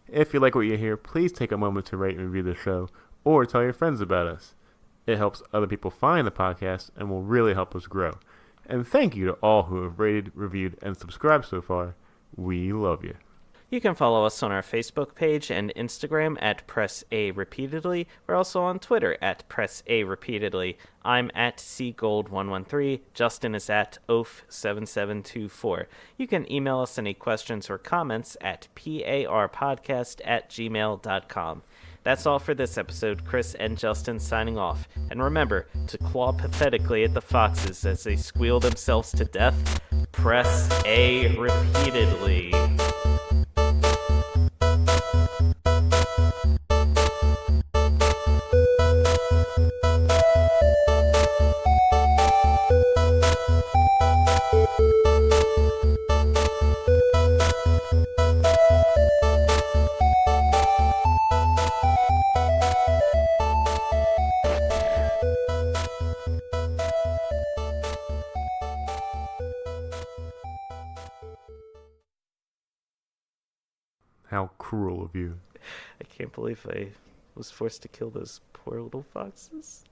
Speaker 1: If you like what you hear, please take a moment to rate and review the show, or tell your friends about us. It helps other people find the podcast and will really help us grow. And thank you to all who have rated, reviewed, and subscribed so far. We love you.
Speaker 2: You can follow us on our Facebook page and Instagram at Press A Repeatedly. We're also on Twitter at Press A Repeatedly. I'm at cgold113. Justin is at oaf7724. You can email us any questions or comments at parpodcast@gmail.com. That's all for this episode. Chris and Justin signing off. And remember to claw pathetically at the foxes as they squeal themselves to death. Press A repeatedly.
Speaker 1: How cruel of you.
Speaker 2: I can't believe I was forced to kill those poor little foxes.